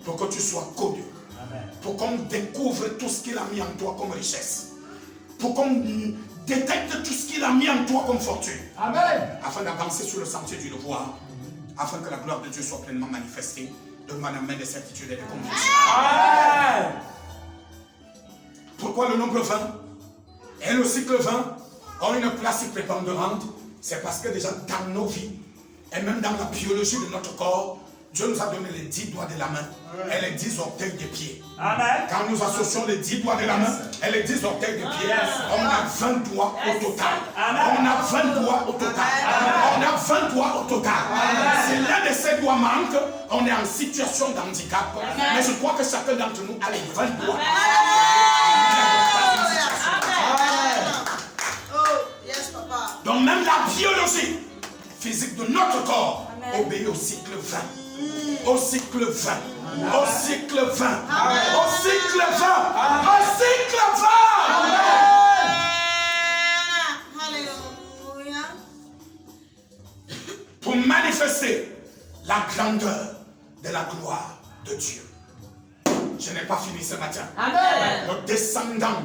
Pour que tu sois connu. Pour qu'on découvre tout ce qu'il a mis en toi comme richesse. Pour qu'on détecte tout ce qu'il a mis en toi comme fortune. Afin d'avancer sur le sentier du devoir. Afin que la gloire de Dieu soit pleinement manifestée. Donne-moi la main de certitude et de conviction. Pourquoi le nombre 20 et le cycle 20 ont une place prépondérante? C'est parce que déjà dans nos vies et même dans la biologie de notre corps, Dieu nous a donné les 10 doigts de la main et les 10 orteils des pieds. Quand nous associons les 10 doigts de la main et les 10 orteils des pieds, on a 20 doigts au total. On a 20 doigts au total. On a 20 doigts au total. Si l'un de ces doigts manque, on est en situation d'handicap. Mais je crois que chacun d'entre nous a les 20 doigts. Donc même la biologie physique de notre corps obéit au cycle 20. Au cycle 20. Au cycle 20. Au cycle 20. Au cycle 20. Pour manifester la grandeur de la gloire de Dieu. Je n'ai pas fini ce matin. Le descendant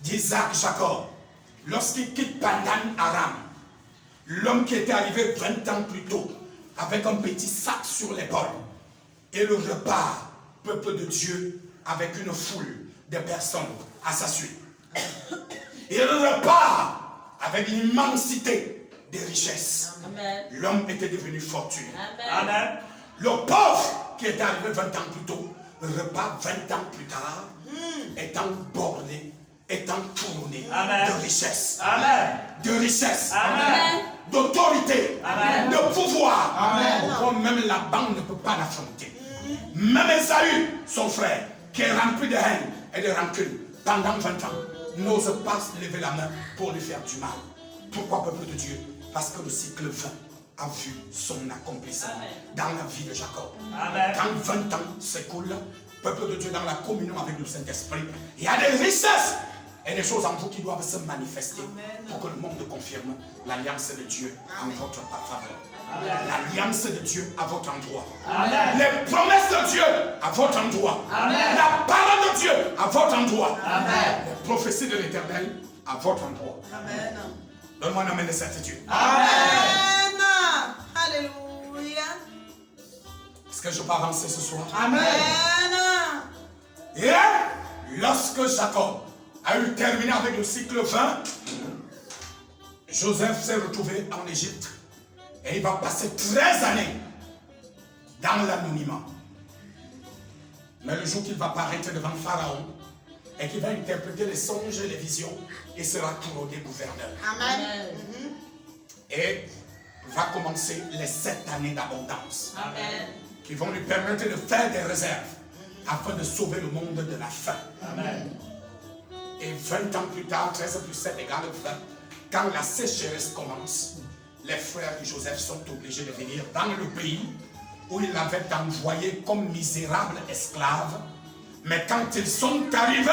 d'Isaac Jacob, lorsqu'il quitte Padan Aram, l'homme qui était arrivé 20 ans plus tôt, avec un petit sac sur l'épaule, et le repart, peuple de Dieu, avec une foule de personnes à sa suite. Il repart avec l'immensité des richesses. L'homme était devenu fortuné. Le pauvre qui était arrivé 20 ans plus tôt, repart 20 ans plus tard, étant borné, étant couronné de richesse. De richesse. D'autorité, de pouvoir, pourquoi même la banque ne peut pas l'affronter. Même Esaü, son frère, qui est rempli de haine et de rancune pendant 20 ans, n'ose pas lever la main pour lui faire du mal. Pourquoi peuple de Dieu? Parce que le cycle 20 a vu son accomplissement dans la vie de Jacob. Amen. Quand 20 ans s'écoulent, peuple de Dieu, dans la communion avec le Saint-Esprit, il y a des richesses et des choses en vous qui doivent se manifester pour que le monde confirme l'alliance de Dieu en votre faveur. L'alliance de Dieu à votre endroit. Amen. Les promesses de Dieu à votre endroit. Amen. La parole de Dieu à votre endroit. Amen. Les prophéties de l'Éternel à votre endroit. Amen. Donne-moi un amen de certitude. Amen. Alléluia. Est-ce que je peux avancer ce soir? Amen. Et lorsque Jacob a eu terminé avec le cycle 20, Joseph s'est retrouvé en Égypte et il va passer 13 années dans l'anonymat. Mais le jour qu'il va paraître devant Pharaon et qu'il va interpréter les songes et les visions, il sera couronné gouverneur. Amen. Et va commencer les 7 années d'abondance qui vont lui permettre de faire des réserves afin de sauver le monde de la faim. Amen. Et 20 ans plus tard, 13 plus 7 égale 20, quand la sécheresse commence, les frères de Joseph sont obligés de venir dans le pays où il avait envoyé comme misérables esclaves. Mais quand ils sont arrivés,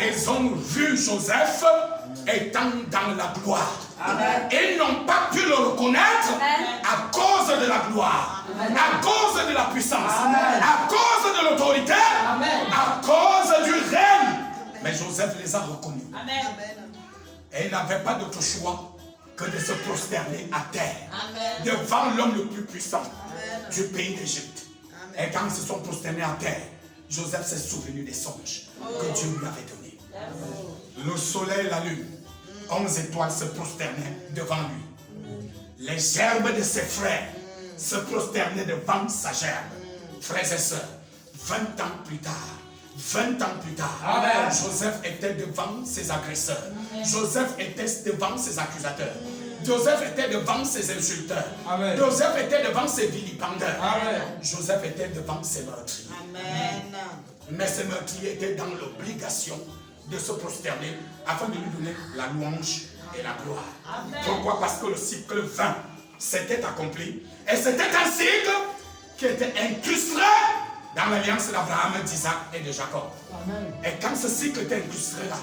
ils ont vu Joseph étant dans la gloire. Amen. Ils n'ont pas pu le reconnaître à cause de la gloire, à cause de la puissance, à cause de l'autorité, à cause du règne. Mais Joseph les a reconnus. Et il n'avait pas d'autre choix que de se prosterner à terre devant l'homme le plus puissant du pays d'Égypte. Et quand ils se sont prosternés à terre, Joseph s'est souvenu des songes que Dieu lui avait donnés. Le soleil et la lune, 11 étoiles se prosternaient devant lui. Les gerbes de ses frères se prosternaient devant sa gerbe. Frères et sœurs, 20 ans plus tard, 20 ans plus tard, Amen. Joseph était devant ses agresseurs. Joseph était devant ses accusateurs. Joseph était devant ses insulteurs. Amen. Joseph était devant ses vilipendeurs. Amen. Joseph était devant ses meurtriers. Amen. Mais ces meurtriers étaient dans l'obligation de se prosterner afin de lui donner la louange et la gloire. Pourquoi? Parce que le cycle 20 s'était accompli. Et c'était un cycle qui était incrusté dans l'alliance d'Abraham, d'Isaac et de Jacob. Et quand ce cycle était incrusté là,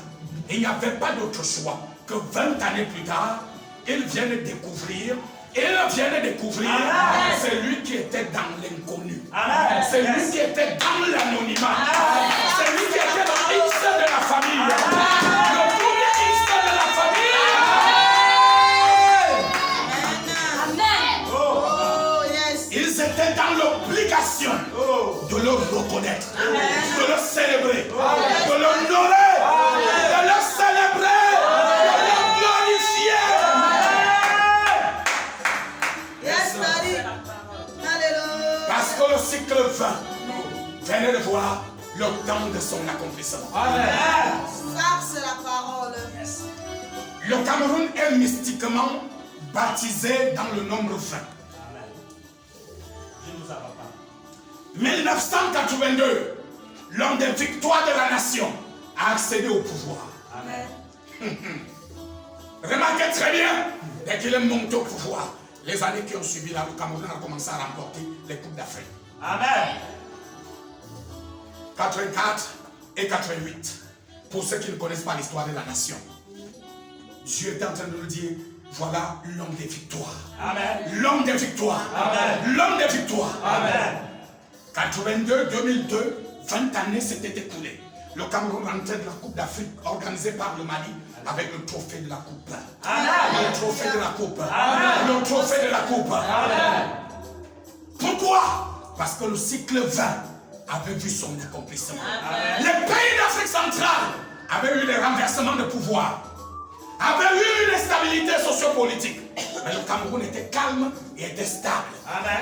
il n'y avait pas d'autre choix que 20 années plus tard, ils viennent découvrir. C'est lui qui était dans l'inconnu. C'est lui qui était dans l'anonymat. C'est lui qui était dans X de la famille. Le premier X de la famille. Oh, yes. Ils étaient dans l'obligation de le reconnaître, de le célébrer, de l'honorer, de le célébrer, de le glorifier. Yes, Daddy. Alléluia. Parce que le cycle 20 venait de voir le temps de son accomplissement. Ça, c'est la parole. Le Cameroun est mystiquement baptisé dans le nombre 20. 1982, l'homme des victoires de la nation a accédé au pouvoir. Remarquez très bien, dès qu'il est monté au pouvoir, les années qui ont suivi, là, le Cameroun a commencé à remporter les Coupes d'Afrique. Amen. 84 et 88. Pour ceux qui ne connaissent pas l'histoire de la nation, Dieu est en train de nous dire, voilà l'homme des victoires. Amen. L'homme des victoires. Amen. L'homme des victoires. Amen. 82, 2002, 20 années s'étaient écoulées. Le Cameroun rentrait de la Coupe d'Afrique organisée par le Mali avec le trophée de la Coupe. Le trophée de la Coupe. Le trophée de la Coupe. Pourquoi? Parce que le cycle 20 avait vu son accomplissement. Les pays d'Afrique centrale avaient eu des renversements de pouvoir, avaient eu une instabilité sociopolitique. Mais le Cameroun était calme et était stable.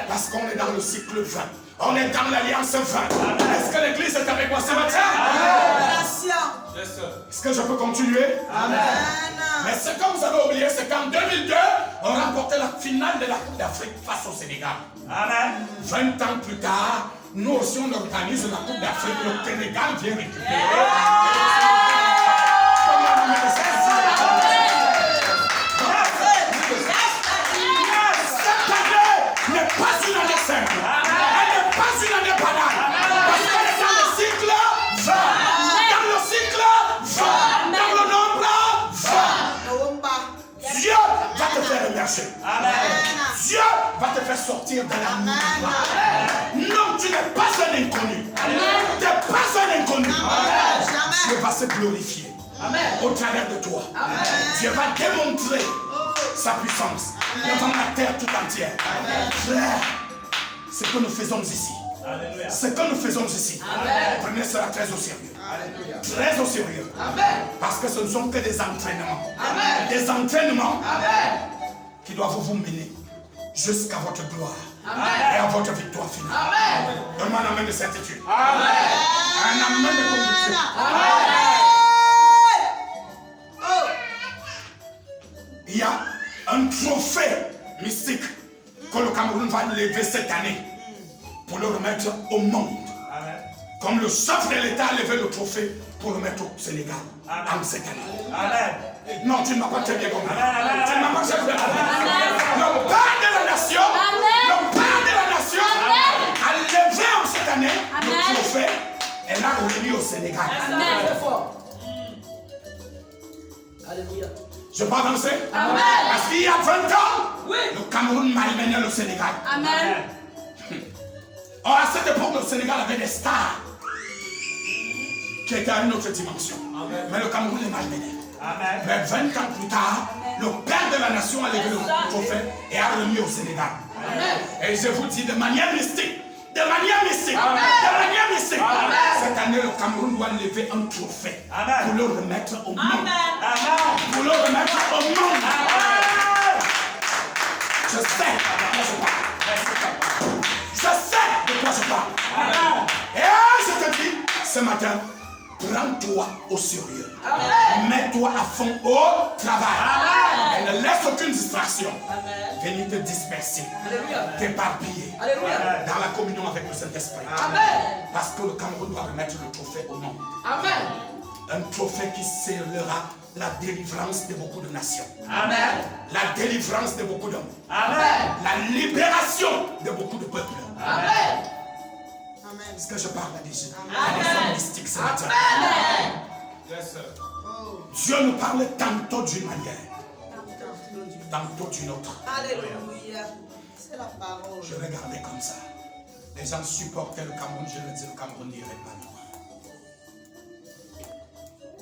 Parce qu'on est dans le cycle 20. On est dans l'alliance 20. Est-ce que l'église est avec moi ce matin? Est-ce que je peux continuer? Amen. Mais ce que vous avez oublié, c'est qu'en 2002, on remportait la finale de la Coupe d'Afrique face au Sénégal. Amen. 20 ans plus tard, nous aussi on organise la Coupe d'Afrique. Le Sénégal vient récupérer. chercher. Amen. Dieu va te faire sortir de la nuit. Non, tu n'es pas un inconnu. Tu n'es pas un inconnu. Dieu va se glorifier au travers de toi. Dieu va démontrer sa puissance devant la terre tout entière. Frère, ce que nous faisons ici, ce que nous faisons ici, prenez cela très au sérieux. Très au sérieux. Parce que ce ne sont que des entraînements. Des entraînements qui doivent vous mener jusqu'à votre gloire et à votre victoire finale. Donne-moi un amen de certitude. Un amen de conviction. Il y a un trophée mystique que le Cameroun va lever cette année pour le remettre au monde. Comme le chef de l'État a levé le trophée pour le mettre au Sénégal en cette année. Non, tu ne m'as pas très bien compris. Tu ne m'as pas très bien compris. Le Père de la nation, le Père de la nation a levé en cette année le trophée et l'a remis au Sénégal. Alléluia. Je peux avancer? Parce qu'il y a 20 ans, le Cameroun malmenait le Sénégal. Or, à cette époque, le Sénégal avait des stars qui étaient à une autre dimension. Mais le Cameroun est malmené. Mais 20 ans plus tard, le Père de la nation a levé le trophée et a remis au Sénégal. Et je vous dis de manière mystique, de manière mystique, cette année, le Cameroun doit lever un trophée pour le remettre au monde. Pour le remettre au monde. Je sais de quoi je parle. Je sais de quoi je parle. Et je te dis, ce matin, prends-toi au sérieux. Mets-toi à fond au travail. Et ne laisse aucune distraction venir te disperser, t'éparpiller dans la communion avec le Saint-Esprit. Parce que le Cameroun doit remettre le trophée au monde. Un trophée qui scellera la délivrance de beaucoup de nations. La délivrance de beaucoup d'hommes. La libération de beaucoup de peuples. Est-ce que je parle à des gens? À des hommes mystiques ce matin. Dieu nous parle tantôt d'une manière, tantôt d'une autre. Alléluia. C'est la parole. Je regardais comme ça. Les gens supportaient le Cameroun. Je leur dis, le Cameroun n'irait pas loin.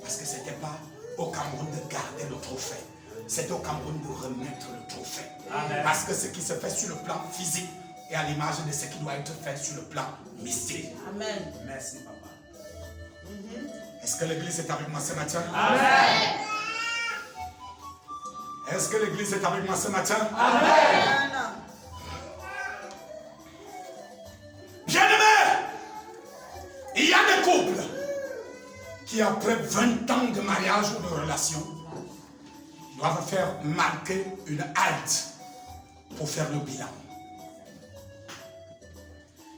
Parce que ce n'était pas au Cameroun de garder le trophée. C'était au Cameroun de remettre le trophée. Parce que ce qui se fait sur le plan physique est à l'image de ce qui doit être fait sur le plan mystique. Amen. Merci, papa. Est-ce que l'église est avec moi ce matin? Amen. Est-ce que l'église est avec moi ce matin? Amen. Bien-aimés, il y a des couples qui, après 20 ans de mariage ou de relation, doivent faire marquer une halte pour faire le bilan.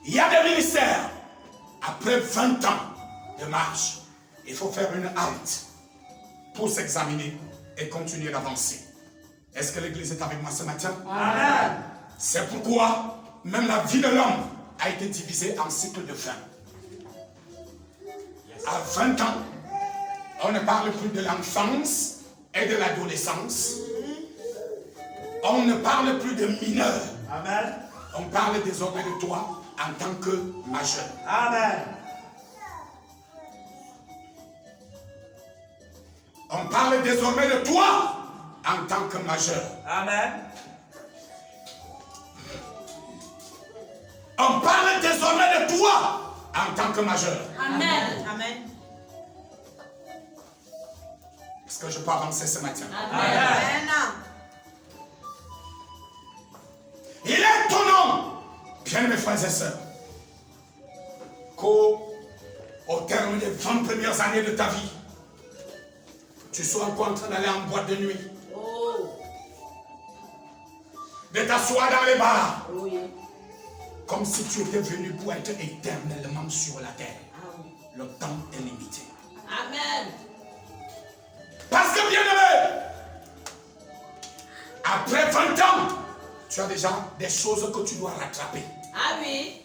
Il y a des ministères, après 20 ans de marche, il faut faire une halte pour s'examiner et continuer d'avancer. Est-ce que l'église est avec moi ce matin? Amen. C'est pourquoi même la vie de l'homme a été divisée en cycles de fin. À 20 ans, on ne parle plus de l'enfance et de l'adolescence. On ne parle plus de mineur. Amen. On parle désormais de toi en tant que majeur. Amen. On parle désormais de toi en tant que majeur. Amen. On parle désormais de toi en tant que majeur. Amen. Amen. Est-ce que je peux avancer ce matin? Amen. Il est étonnant, bien mes frères et sœurs, qu'au terme des 20 premières années de ta vie, tu sois encore en train d'aller en boîte de nuit, de t'asseoir dans les bars, comme si tu étais venu pour être éternellement sur la terre. Le temps est limité. Amen. Parce que bien aimé, après 20 ans, tu as déjà des choses que tu dois rattraper. Ah oui.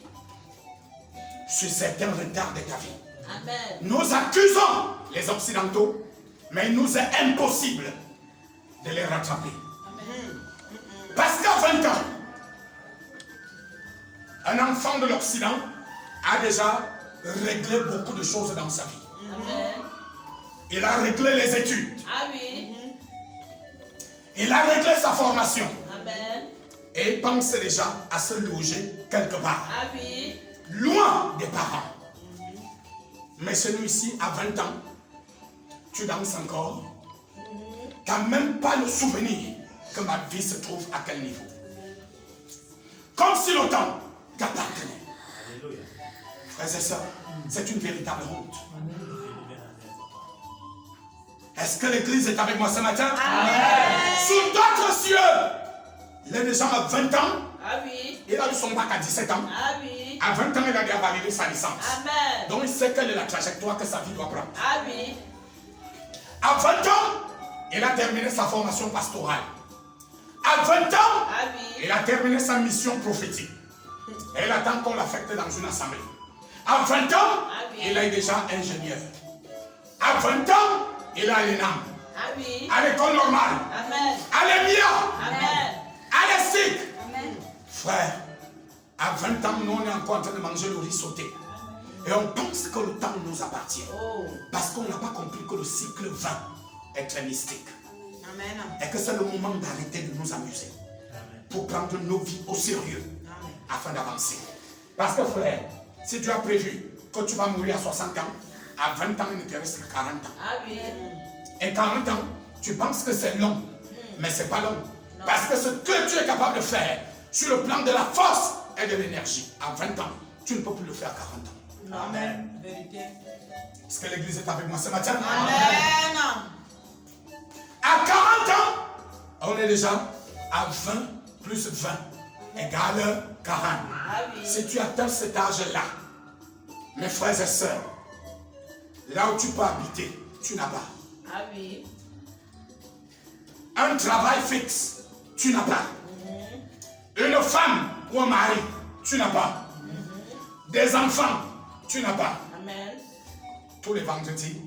Sur certains retards de ta vie. Amen. Nous accusons les Occidentaux, mais il nous est impossible de les rattraper. Un enfant de l'Occident a déjà réglé beaucoup de choses dans sa vie. Amen. Il a réglé les études. Ah oui. Il a réglé sa formation. Amen. Et il pense déjà à se loger quelque part. Ah oui. Loin des parents. Mais chez nous ici, à 20 ans, tu danses encore. Tu n'as même pas le souvenir que ma vie se trouve à quel niveau. Comme si le temps t'appartenait. Frères et sœurs, c'est une véritable honte. Est-ce que l'église est avec moi ce matin? Amen. Sous d'autres cieux, il est déjà à 20 ans. Ah oui. Il a eu son bac à 17 ans. Ah oui. À 20 ans, il a déjà validé sa licence. Amen. Donc il sait quelle est la trajectoire que sa vie doit prendre. Ah oui. À 20 ans, il a terminé sa formation pastorale. À 20 ans, Ah oui. il a terminé sa mission prophétique. Et il attend qu'on l'affecte dans une assemblée. À 20 ans, oui. il est déjà ingénieur. À 20 ans, il a l'ENAM. Ah oui. À l'école normale. Amen. À l'EMIA. Amen. À l'ESIC. Amen. Frère, à 20 ans, nous on est encore en train de manger le riz sauté. Et on pense que le temps nous appartient. Oh. Parce qu'on n'a pas compris que le cycle 20 est très mystique. Amen. Et que c'est le moment d'arrêter de nous amuser. Pour prendre nos vies au sérieux. Afin d'avancer. Parce que frère, si tu as prévu que tu vas mourir à 60 ans, à 20 ans, il ne te reste que 40 ans. Ah oui. Et 40 ans, tu penses que c'est long. Mais ce n'est pas long. Parce que ce que tu es capable de faire sur le plan de la force et de l'énergie, à 20 ans, tu ne peux plus le faire à 40 ans. Amen. Vérité. Est-ce que l'église est avec moi ce matin? Amen. À 40 ans, on est déjà à 20 plus 20 égale 40. Ah oui. Si tu atteins cet âge-là, mes frères et sœurs, là où tu peux habiter, tu n'as pas. Ah oui. Un travail fixe, tu n'as pas. Une femme ou un mari, tu n'as pas. Des enfants, tu n'as pas. Amen. Tous les vendredis,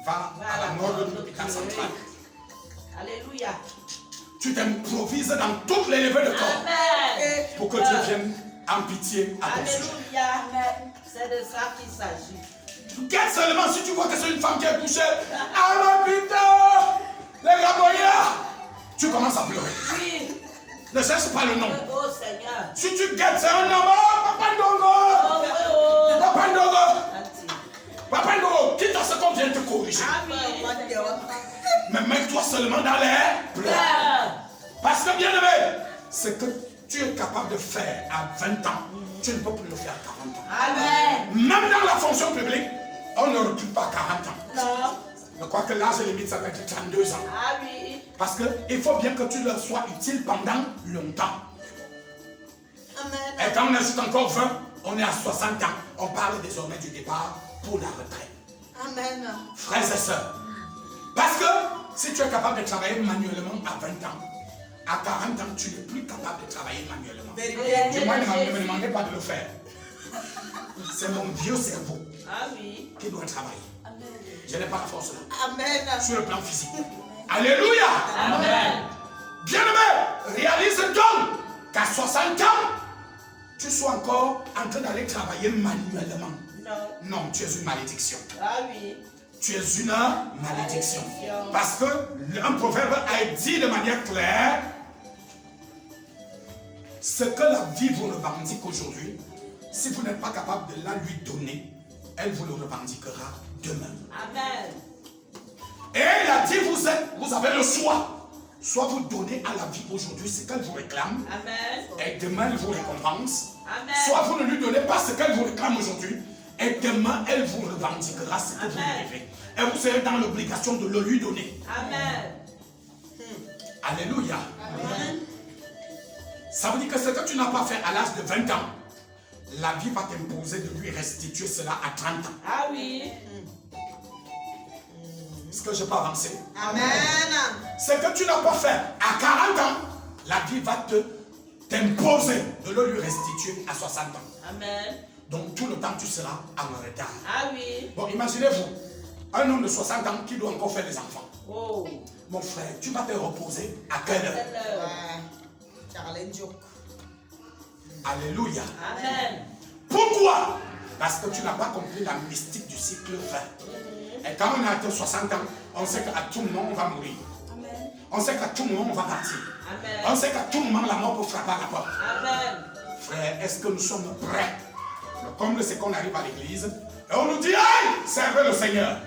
va à la nord de l'hôpital central. Alléluia. Tu t'improvises dans toutes les levées de corps Amen. pour que Dieu vienne en pitié à ton sujet. Alléluia. Amen. C'est de ça qu'il s'agit. Quel seulement si tu vois que c'est une femme qui est couchée. Ah ma putain, les gaboyards. Tu commences à pleurer. Oui. Ne cherche pas le nom. Oh Seigneur. Si tu guettes, c'est un homme. Oh, Papa Ndongo. Oh, oh, oh. Papa Ndongo. Auntie. Papa Ndongo, quitte à ce qu'on vient te corriger. Ah oui. Mais mets-toi seulement dans les pleurs. Parce que bien aimé, ce que tu es capable de faire à 20 ans, tu ne peux plus le faire à 40 ans. Amen. Même dans la fonction publique, on ne recule pas à 40 ans. Non. Je crois que l'âge limite, ça va être 32 ans. Ah oui. Parce qu'il faut bien que tu leur sois utile pendant longtemps. Amen. Et quand on ajoute encore 20, on est à 60 ans. On parle désormais du départ pour la retraite. Amen. Frères et sœurs. Parce que si tu es capable de travailler manuellement à 20 ans, à 40 ans, tu n'es plus capable de travailler manuellement. Vérité. Du moins, ne me demandez pas de le faire. C'est mon vieux cerveau Ah oui. qui doit travailler. Je n'ai pas la force là. Amen. Sur le plan physique. Alléluia. Amen. Bien-aimé, réalise donc qu'à 60 ans, tu sois encore en train d'aller travailler manuellement. Non. Non, tu es une malédiction. Ah oui. Tu es une malédiction. Parce que un proverbe a dit de manière claire, ce que la vie vous revendique aujourd'hui, si vous n'êtes pas capable de la lui donner, elle vous le revendiquera demain. Amen. Et elle a dit, vous avez le choix. Soit vous donnez à la vie aujourd'hui ce qu'elle vous réclame, Amen. et demain elle vous récompense. Amen. Soit vous ne lui donnez pas ce qu'elle vous réclame aujourd'hui, et demain elle vous revendiquera ce que vous Amen. rêvez. Et vous serez dans l'obligation de le lui donner. Amen. Alléluia. Amen. Ça veut dire que ce que tu n'as pas fait à l'âge de 20 ans, la vie va t'imposer de lui restituer cela à 30 ans. Ah oui. Est-ce que je peux avancer? Amen. Ce que tu n'as pas fait à 40 ans, la vie va t'imposer de le lui restituer à 60 ans. Amen. Donc tout le temps tu seras en retard. Ah oui. Bon, imaginez-vous, un homme de 60 ans qui doit encore faire des enfants. Oh. Mon frère, tu vas te reposer à quelle heure? Quelle heure? Charlène Joke. Alléluia. Amen. Pourquoi? Parce que tu n'as pas compris la mystique du cycle 20. Et quand on a atteint 60 ans, on sait qu'à tout moment on va mourir. Amen. On sait qu'à tout moment on va partir. Amen. On sait qu'à tout moment la mort peut frapper à la porte. Amen. Frère, est-ce que nous sommes prêts? Le comble, c'est qu'on arrive à l'église et on nous dit, hey, servez le Seigneur.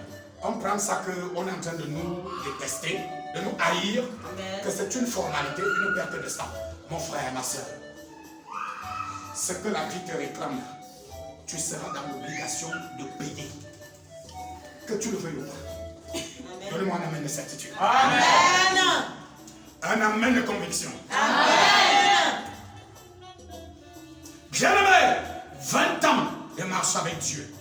On prend ça qu'on est en train de nous détester, de nous haïr, Amen. que c'est une formalité, une perte de temps. Mon frère, ma soeur, ce que la vie te réclame, tu seras dans l'obligation de payer. Que tu le veuilles ou pas. Donne-moi un amen de certitude. Amen. Un amen de conviction. Amen. Bien-aimé, 20 ans de marche avec Dieu.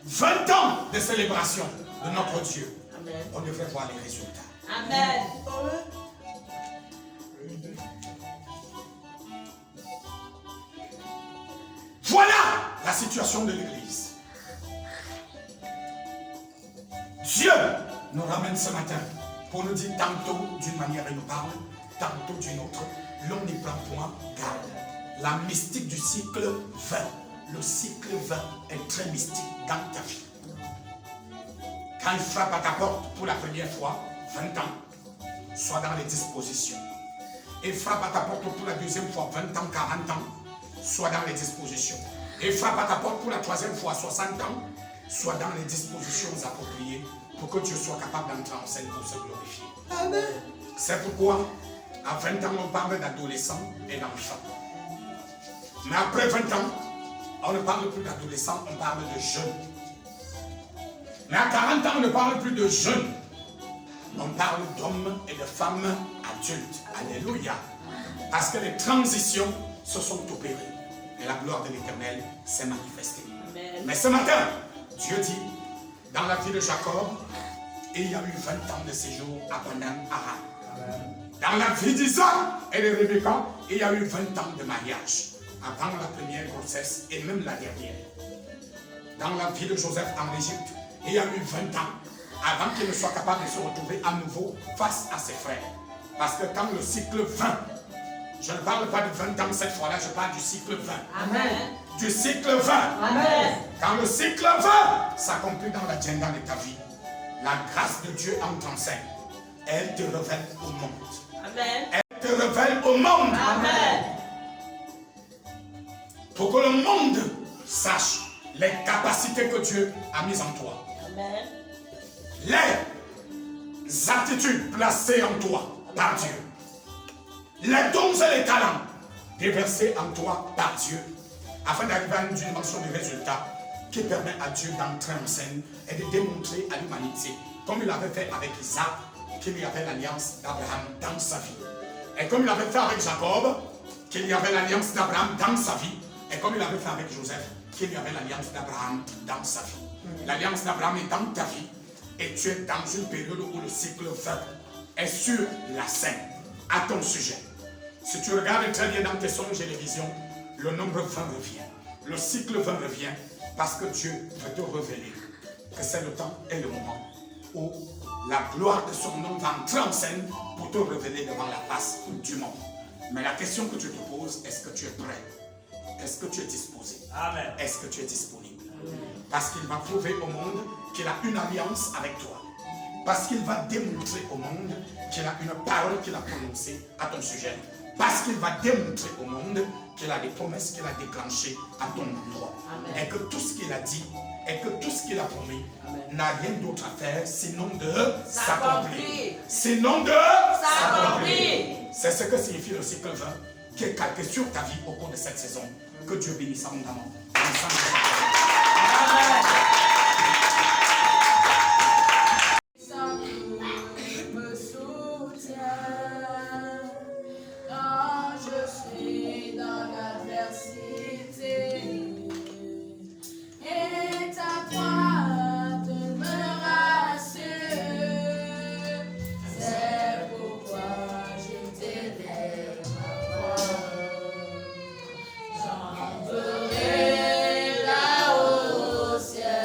20 ans de célébration de notre Dieu. Amen. On devrait voir les résultats. Amen. Voilà la situation de l'Église. Dieu nous ramène ce matin pour nous dire tantôt d'une manière il nous parle, tantôt d'une autre. L'on n'y prend point garde. La mystique du cycle 20. Le cycle 20 est très mystique dans ta vie. Quand il frappe à ta porte pour la première fois, 20 ans, sois dans les dispositions. Il frappe à ta porte pour la deuxième fois, 20 ans, 40 ans, sois dans les dispositions. Il frappe à ta porte pour la troisième fois, 60 ans, sois dans les dispositions appropriées pour que Dieu soit capable d'entrer en scène pour se glorifier. Amen. C'est pourquoi, à 20 ans, on parle d'adolescents et d'enfants. Mais après 20 ans, on ne parle plus d'adolescents, on parle de jeunes. Mais à 40 ans, on ne parle plus de jeunes. On parle d'hommes et de femmes adultes. Alléluia. Parce que les transitions se sont opérées. Et la gloire de l'Éternel s'est manifestée. Amen. Mais ce matin, Dieu dit, dans la vie de Jacob, il y a eu 20 ans de séjour à Padan-Aram. Dans la vie d'Isaac et de Rebecca, il y a eu 20 ans de mariage. Avant la première grossesse et même la dernière. Dans la vie de Joseph en Égypte, il y a eu 20 ans avant qu'il ne soit capable de se retrouver à nouveau face à ses frères. Parce que quand le cycle 20, je ne parle pas de 20 ans cette fois-là, je parle du cycle 20. Amen. Du cycle 20. Amen. Quand le cycle 20 s'accomplit dans l'agenda de ta vie, la grâce de Dieu entre en scène. Elle te révèle au monde. Amen. Elle te révèle au monde. Amen. Pour que le monde sache les capacités que Dieu a mises en toi. Amen. Les attitudes placées en toi par Dieu. Les dons et les talents déversés en toi par Dieu. Afin d'arriver à une dimension de résultat qui permet à Dieu d'entrer en scène et de démontrer à l'humanité, comme il avait fait avec Isaac, qu'il y avait l'alliance d'Abraham dans sa vie. Et comme il avait fait avec Jacob, qu'il y avait l'alliance d'Abraham dans sa vie. Et comme il avait fait avec Joseph, qu'il y avait l'alliance d'Abraham dans sa vie. L'alliance d'Abraham est dans ta vie. Et tu es dans une période où le cycle 20 est sur la scène, à ton sujet. Si tu regardes très bien dans tes songes et les visions, le nombre 20 revient. Le cycle 20 revient parce que Dieu veut te révéler que c'est le temps et le moment où la gloire de son nom va entrer en scène pour te révéler devant la face du monde. Mais la question que tu te poses, est-ce que tu es prêt? Est-ce que tu es disposé? Amen. Est-ce que tu es disponible? Parce qu'il va prouver au monde qu'il a une alliance avec toi. Parce qu'il va démontrer au monde qu'il a une parole qu'il a prononcée à ton sujet. Parce qu'il va démontrer au monde qu'il a des promesses qu'il a déclenchées à ton endroit. Amen. Et que tout ce qu'il a dit, et que tout ce qu'il a promis n'a rien d'autre à faire sinon de s'accomplir. Sinon de s'accomplir. C'est ce que signifie le cycle 20 qui est calqué sur ta vie au cours de cette saison. Que Dieu bénisse abondamment. Me soutient quand je suis dans l'adversité. Et ta droite me rassure. C'est pourquoi je t'élève ma voix. J'enverrai là-haut au ciel.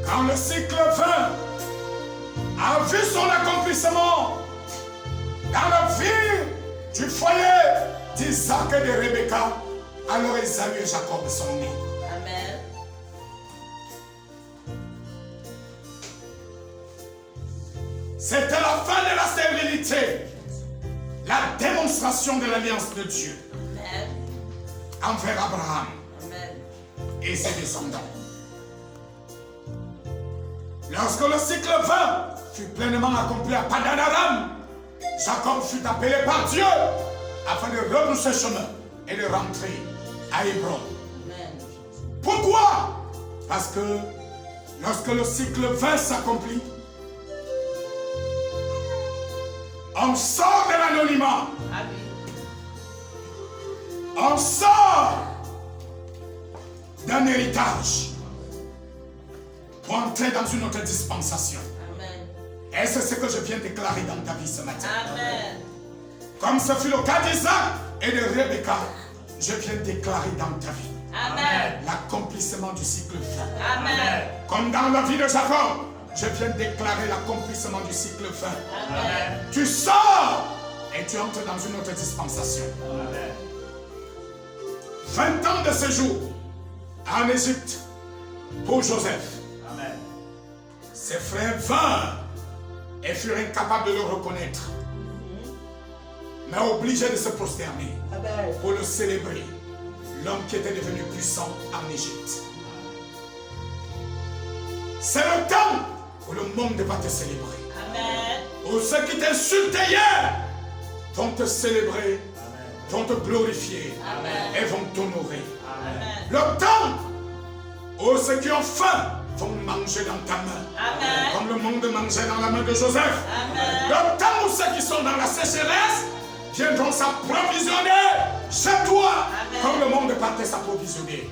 Quand le cycle 20 a vu son accomplissement dans la vie du foyer d'Isaac et de Rebecca, alors Esaü et Jacob sont nés. Amen. C'était la fin de la stérilité, la démonstration de l'alliance de Dieu Amen. envers Abraham Amen. et ses descendants. Lorsque le cycle 20 fut pleinement accompli à Padan Aram, Jacob fut appelé par Dieu afin de rebrousser chemin et de rentrer à Hébron. Amen. Pourquoi? Parce que lorsque le cycle 20 s'accomplit, on sort de l'anonymat, Amen. on sort d'un héritage pour entrer dans une autre dispensation. Amen. Et c'est ce que je viens déclarer dans ta vie ce matin. Amen. Comme ce fut le cas d'Isaac et de Rebecca, je viens déclarer dans ta vie Amen. l'accomplissement du cycle 20. Amen. Comme dans la vie de Jacob, je viens déclarer l'accomplissement du cycle 20. Amen. Tu sors et tu entres dans une autre dispensation. Amen. 20 ans de séjour en Égypte pour Joseph. Amen. Ses frères vinrent et furent incapables de le reconnaître, mais obligés de se prosterner Amen. pour le célébrer, l'homme qui était devenu puissant en Égypte. C'est le temps où le monde va te célébrer. Amen. Où ceux qui t'insultaient hier vont te célébrer, vont te glorifier Amen. et vont t'honorer. Amen. Le temps où ceux qui ont faim vont manger dans ta main, Amen. comme le monde mangeait dans la main de Joseph. Amen. Le temps où ceux qui sont dans la sécheresse viendront s'approvisionner chez toi, Amen. comme le monde partait s'approvisionner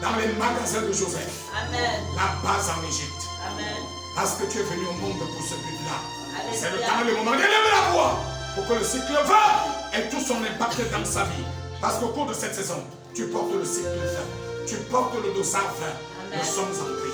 dans les magasins de Joseph, Amen. la base en Égypte. Amen. Parce que tu es venu au monde pour ce but-là. Alléluia. C'est le temps et le moment d'élever la voix pour que le cycle 20 ait tout son impact dans sa vie. Parce qu'au cours de cette saison, tu portes le cycle 20. Tu portes le dossard 20. Amen. Nous sommes en prière.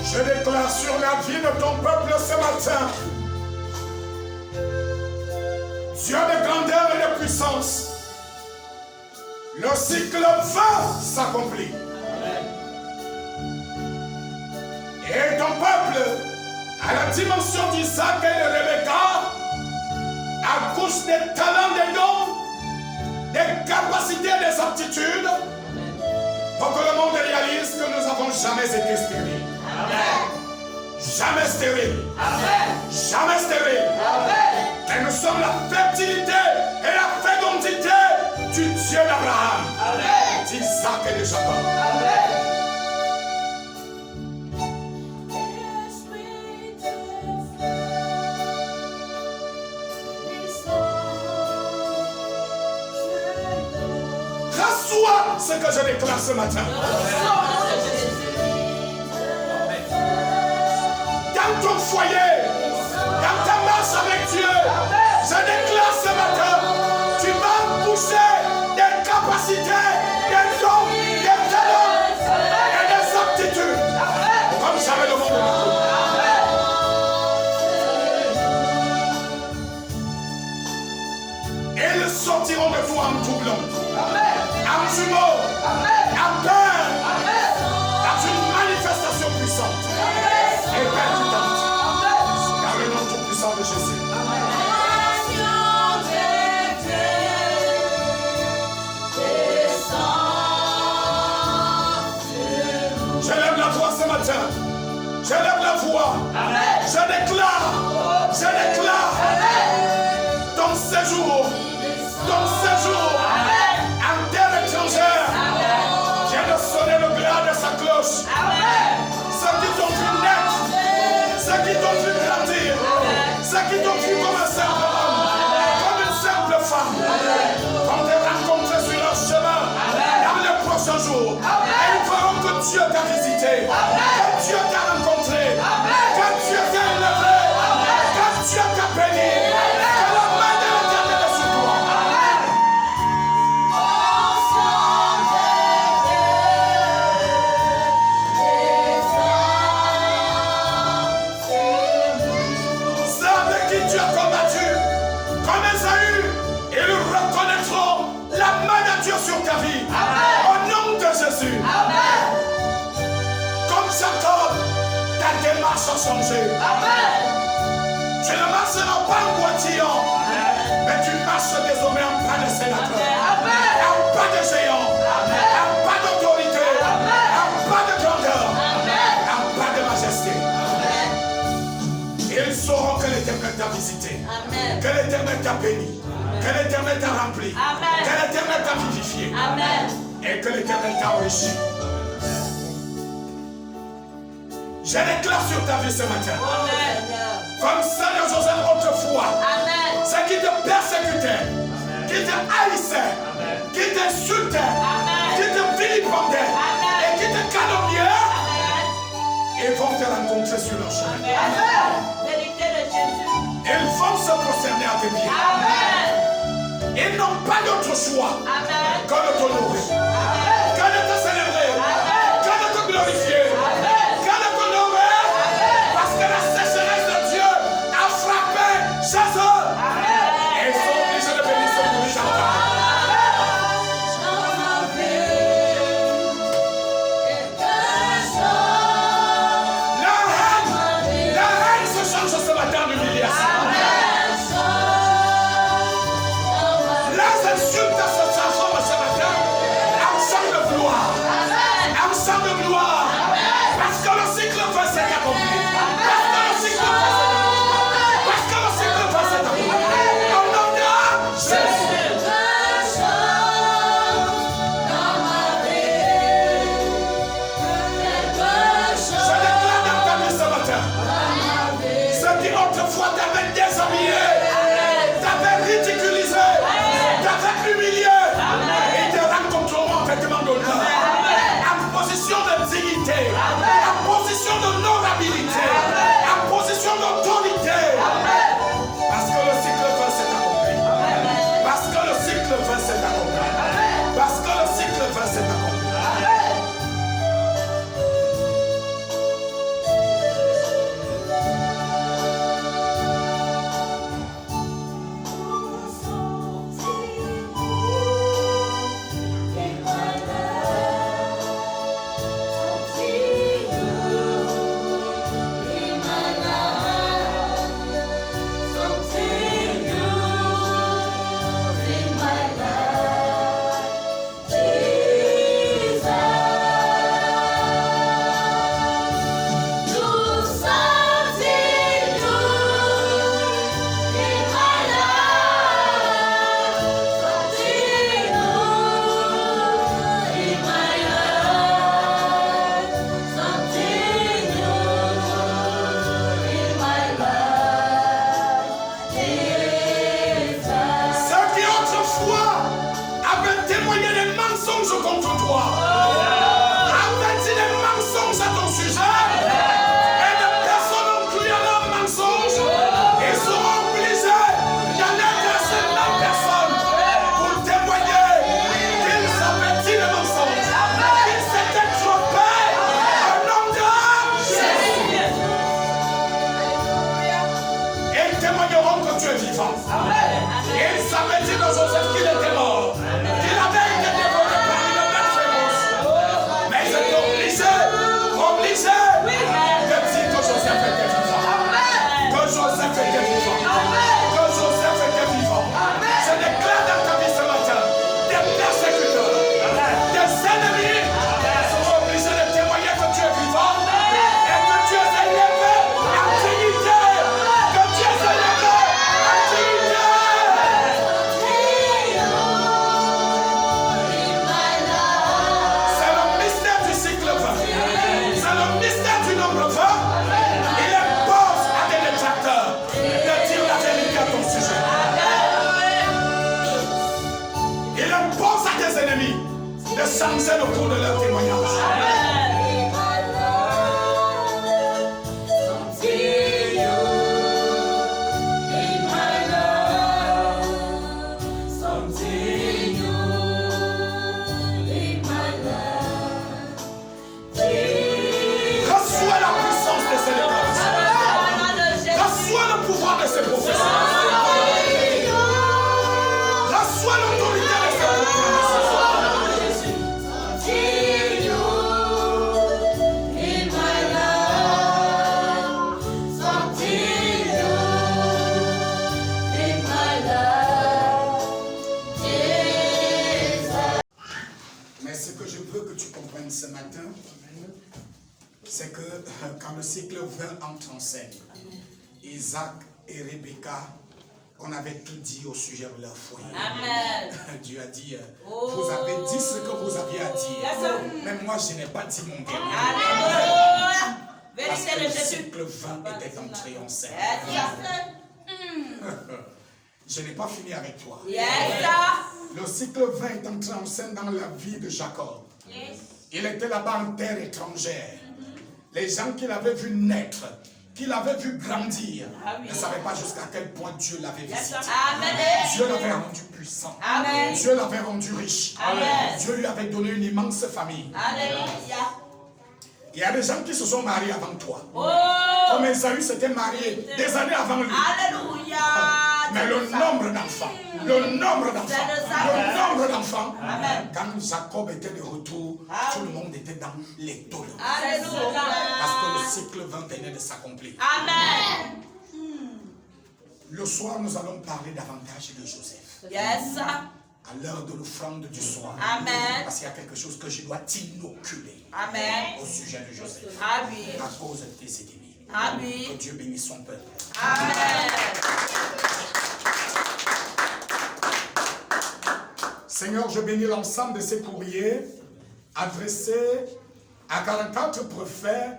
Je déclare sur la vie de ton peuple ce matin, Dieu de grandeur et de puissance, le cycle va s'accomplir. Et ton peuple, à la dimension d'Isaac et de Rebecca, accouche des talents, des dons, des capacités, des aptitudes, pour que le monde réalise que nous n'avons jamais été stériles. Jamais stériles. Jamais stériles. Mais nous sommes la fertilité et la fécondité du Dieu d'Abraham, d'Isaac et de Jacob. Reçois ce que je déclare ce matin. Dans ton foyer, dans ta marche avec Dieu, je déclare ce matin, tu vas pousser des capacités, des dons, des talents et des aptitudes comme jamais le monde ne l'a connu. Ils sortiront de toi en doublon, en jumeaux, en paire, dans une manifestation puissante et percutante. Dans le nom tout puissant de Jésus. Je lève la voix ce matin. Je lève la voix. Je déclare ton séjour en terre étrangère vient de sonner le glas de sa cloche. Ceux qui t'ont vu naître, ceux qui t'ont vu grandir, ceux qui t'ont vu comme un simple homme, comme une simple femme, vont te rencontrer sur leur chemin dans les prochains jours. Et ils verront que Dieu t'a visité, que Dieu t'a rencontré, que Dieu t'a élevé, que Dieu t'a béni, que la main de l'Éternel est sur toi. Ceux avec qui tu as combattu, comme Esaü, ils reconnaîtront la main de Dieu sur ta vie. Au nom de Jésus. Comme Jacob, ta démarche a changé. Tu ne marcheras pas en boitillant, mais tu marches désormais en pas de sénateur, en pas de géant, en pas d'autorité, en pas de grandeur, en pas de majesté. Ils sauront que l'Éternel t'a visité, que l'Éternel t'a béni, que l'Éternel t'a rempli, que l'Éternel t'a vivifié et que l'Éternel t'a enrichi. Je déclare sur ta vie ce matin, comme ça de Joseph autrefois, ceux qui te persécutaient, qui te haïssaient, qui t'insultaient, qui te vilipendaient et qui te calomniaient, ils vont te rencontrer sur leur chemin. Ils vont se prosterner à tes pieds. Ils n'ont pas d'autre choix que de t'honorer, que de te célébrer, que de te glorifier, que de t'honorer, parce que la sécheresse de Dieu a frappé chez eux. Et ils sont obligés de bénir ce bruit chaque La reine se change ce matin d'humiliation. Les insultes se transforment mensonges contre toi, avertit des mensonges à ton sujet, et des personnes en criant leurs mensonges, ils seront obligés d'aller vers ces mêmes personnes pour témoigner qu'ils avertissent les mensonges, qu'ils s'étaient trompés au nom de Jésus. Et ils témoigneront que tu es vivant. Ils avertissent de Joseph qu'il était mort, qu'il avait été dévoré par une bête féroce. Mais ils étaient obligés de dire que Joseph était vivant. Que Joseph était vivant. Que Joseph était vivant. Je déclare dans ta vie ce matin, des persécuteurs, des ennemis seront obligés de témoigner que tu es vivant et que tu es élevé en dignité. Que tu es élevé en dignité. C'est le mystère du cycle 20. C'est le mystère du nombre 20. Il impose à des détracteurs de dire la vérité à ton sujet. Il impose à tes ennemis de changer le cours de leur témoignage. Reçois la puissance de ces leaders. Reçois le pouvoir de ces professeurs. Reçois l'autorité de ces professeurs. Mais ce que je veux que tu comprennes ce matin, c'est que quand le cycle 20 entre en scène, Isaac et Rebecca, on avait tout dit au sujet de leur foyer. Amen. Dieu a dit, vous avez dit ce que vous aviez à dire. Mais moi, je n'ai pas dit mon dernier. Alléluia. Parce que Vérité le de Jésus. cycle 20 était entré en scène. Yes. Je n'ai pas fini avec toi. Yes. Le cycle 20 est entré en scène dans la vie de Jacob. Il était là-bas en terre étrangère. Les gens qu'il avait vu naître, qu'il avait vu grandir, ne savaient pas jusqu'à quel point Dieu l'avait visité. Amen. Dieu l'avait rendu puissant. Amen. Dieu l'avait rendu riche. Amen. Dieu lui avait donné une immense famille. Alléluia. Il y a des gens qui se sont mariés avant toi. Oh. Comme Esaü s'était marié des années avant lui. Alléluia. Mais le nombre d'enfants, Amen. quand Jacob était de retour, tout le monde était dans les taux. Alléluia. Parce que le cycle 20 venait de s'accomplir. Amen. Le soir, nous allons parler davantage de Joseph. Yes. À l'heure de l'offrande du soir. Amen. Parce qu'il y a quelque chose que je dois t'inoculer Amen. au sujet de Joseph. Ah oui. À cause de tes ennemis. Ah oui. Que Dieu bénisse son peuple. Amen. Seigneur, je bénis l'ensemble de ces courriers adressés à 44 préfets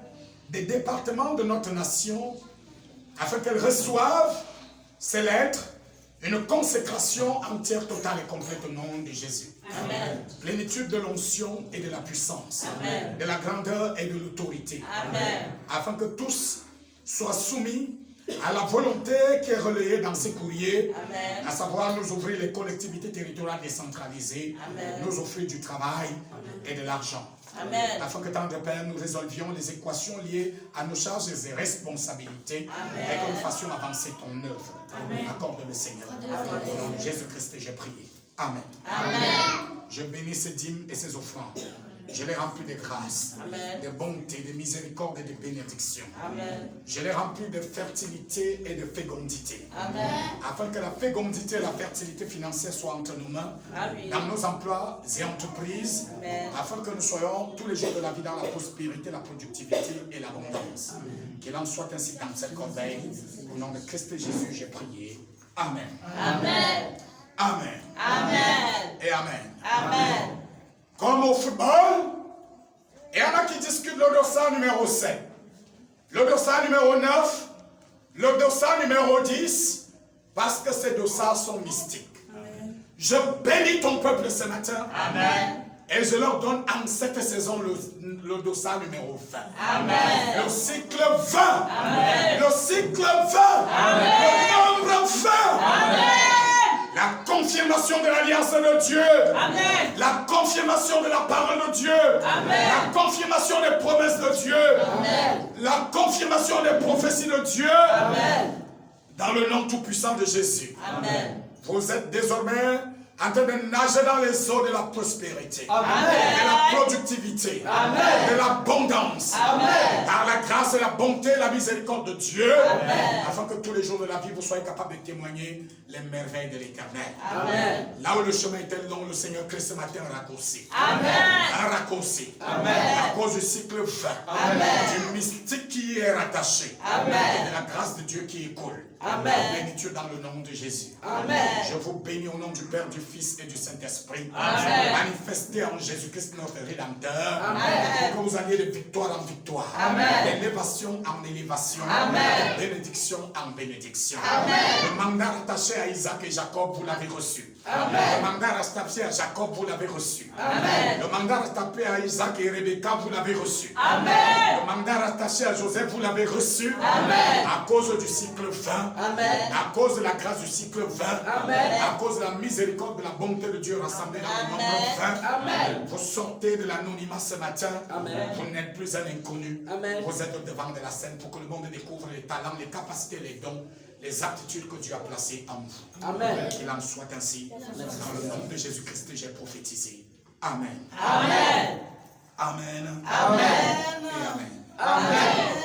des départements de notre nation afin qu'elles reçoivent ces lettres, une consécration entière, totale et complète au nom de Jésus. Amen. Plénitude de l'onction et de la puissance, Amen. de la grandeur et de l'autorité, Amen. afin que tous soient soumis à la volonté qui est relayée dans ces courriers, Amen. à savoir nous ouvrir les collectivités territoriales décentralisées, Amen. nous offrir du travail et de l'argent. Amen. Afin que, tendre Père, nous résolvions les équations liées à nos charges et responsabilités. Amen. Et que nous fassions avancer ton œuvre. Accorde-le, Seigneur. Au nom de Jésus-Christ, j'ai prié. Amen. Amen. Je bénis ces dîmes et ces offrandes. Je les remplis de grâce, Amen. de bonté, de miséricorde et de bénédiction. Amen. Je les remplis de fertilité et de fécondité. Amen. Afin que la fécondité et la fertilité financière soient entre nos mains, Ah oui. dans nos emplois et entreprises, Amen. afin que nous soyons tous les jours de la vie dans la prospérité, la productivité et l'abondance. Qu'il en soit ainsi dans cette corbeille. Au nom de Christ Jésus, j'ai prié. Amen. Amen. Amen. Amen. Et Amen. Amen. Comme au football, il y en a qui discutent le dossard numéro 7, le dossard numéro 9, le dossard numéro 10, parce que ces dossards sont mystiques. Je bénis ton peuple ce matin. Amen. Et je leur donne en cette saison le dossard numéro 20. Amen. Le cycle 20. Amen. Le cycle 20. Amen. Le nombre 20. Amen. La confirmation de l'alliance de Dieu. Amen. La confirmation de la parole de Dieu. Amen. La confirmation des promesses de Dieu. Amen. La confirmation des prophéties de Dieu. Amen. Dans le nom tout-puissant de Jésus. Amen. Vous êtes désormais en train de nager dans les eaux de la prospérité, Amen. de la productivité, Amen. de l'abondance, par la grâce et la bonté et la miséricorde de Dieu, Amen. afin que tous les jours de la vie vous soyez capables de témoigner les merveilles de l'Éternel. Amen. Là où le chemin était long, le Seigneur Christ ce matin a raccourci. Amen. A raccourci. Amen. À cause du cycle 20, Amen. du mystique qui y est rattaché, Amen. et de la grâce de Dieu qui y coule. Amen. Bénis-tu dans le nom de Jésus. Amen. Je vous bénis au nom du Père, du Fils et du Saint-Esprit. Amen. Manifestez en Jésus-Christ notre Rédempteur. Amen. Pour que vous alliez de victoire en victoire. Amen. D'élévation en élévation. Amen. Bénédiction en bénédiction. Amen. Le mandat attaché à Isaac et Jacob, vous l'avez reçu. Amen. Le mandat attaché à Jacob, vous l'avez reçu. Amen. Le mandat attaché à Isaac et Rebecca, vous l'avez reçu. Amen. Le mandat attaché à Joseph, vous l'avez reçu. Amen. À cause du cycle 20. Amen. À cause de la grâce du cycle 20. Amen. À cause de la miséricorde de la bonté de Dieu rassemblée dans le nombre 20. Amen. Vous sortez de l'anonymat ce matin. Amen. Vous n'êtes plus un inconnu. Amen. Vous êtes devant de la scène pour que le monde découvre les talents, les capacités, les dons, les aptitudes que Dieu a placées en vous. Amen. Qu'il en soit ainsi. Dans le nom de Jésus-Christ, j'ai prophétisé. Amen. Amen. Amen. Amen. Et amen. Amen.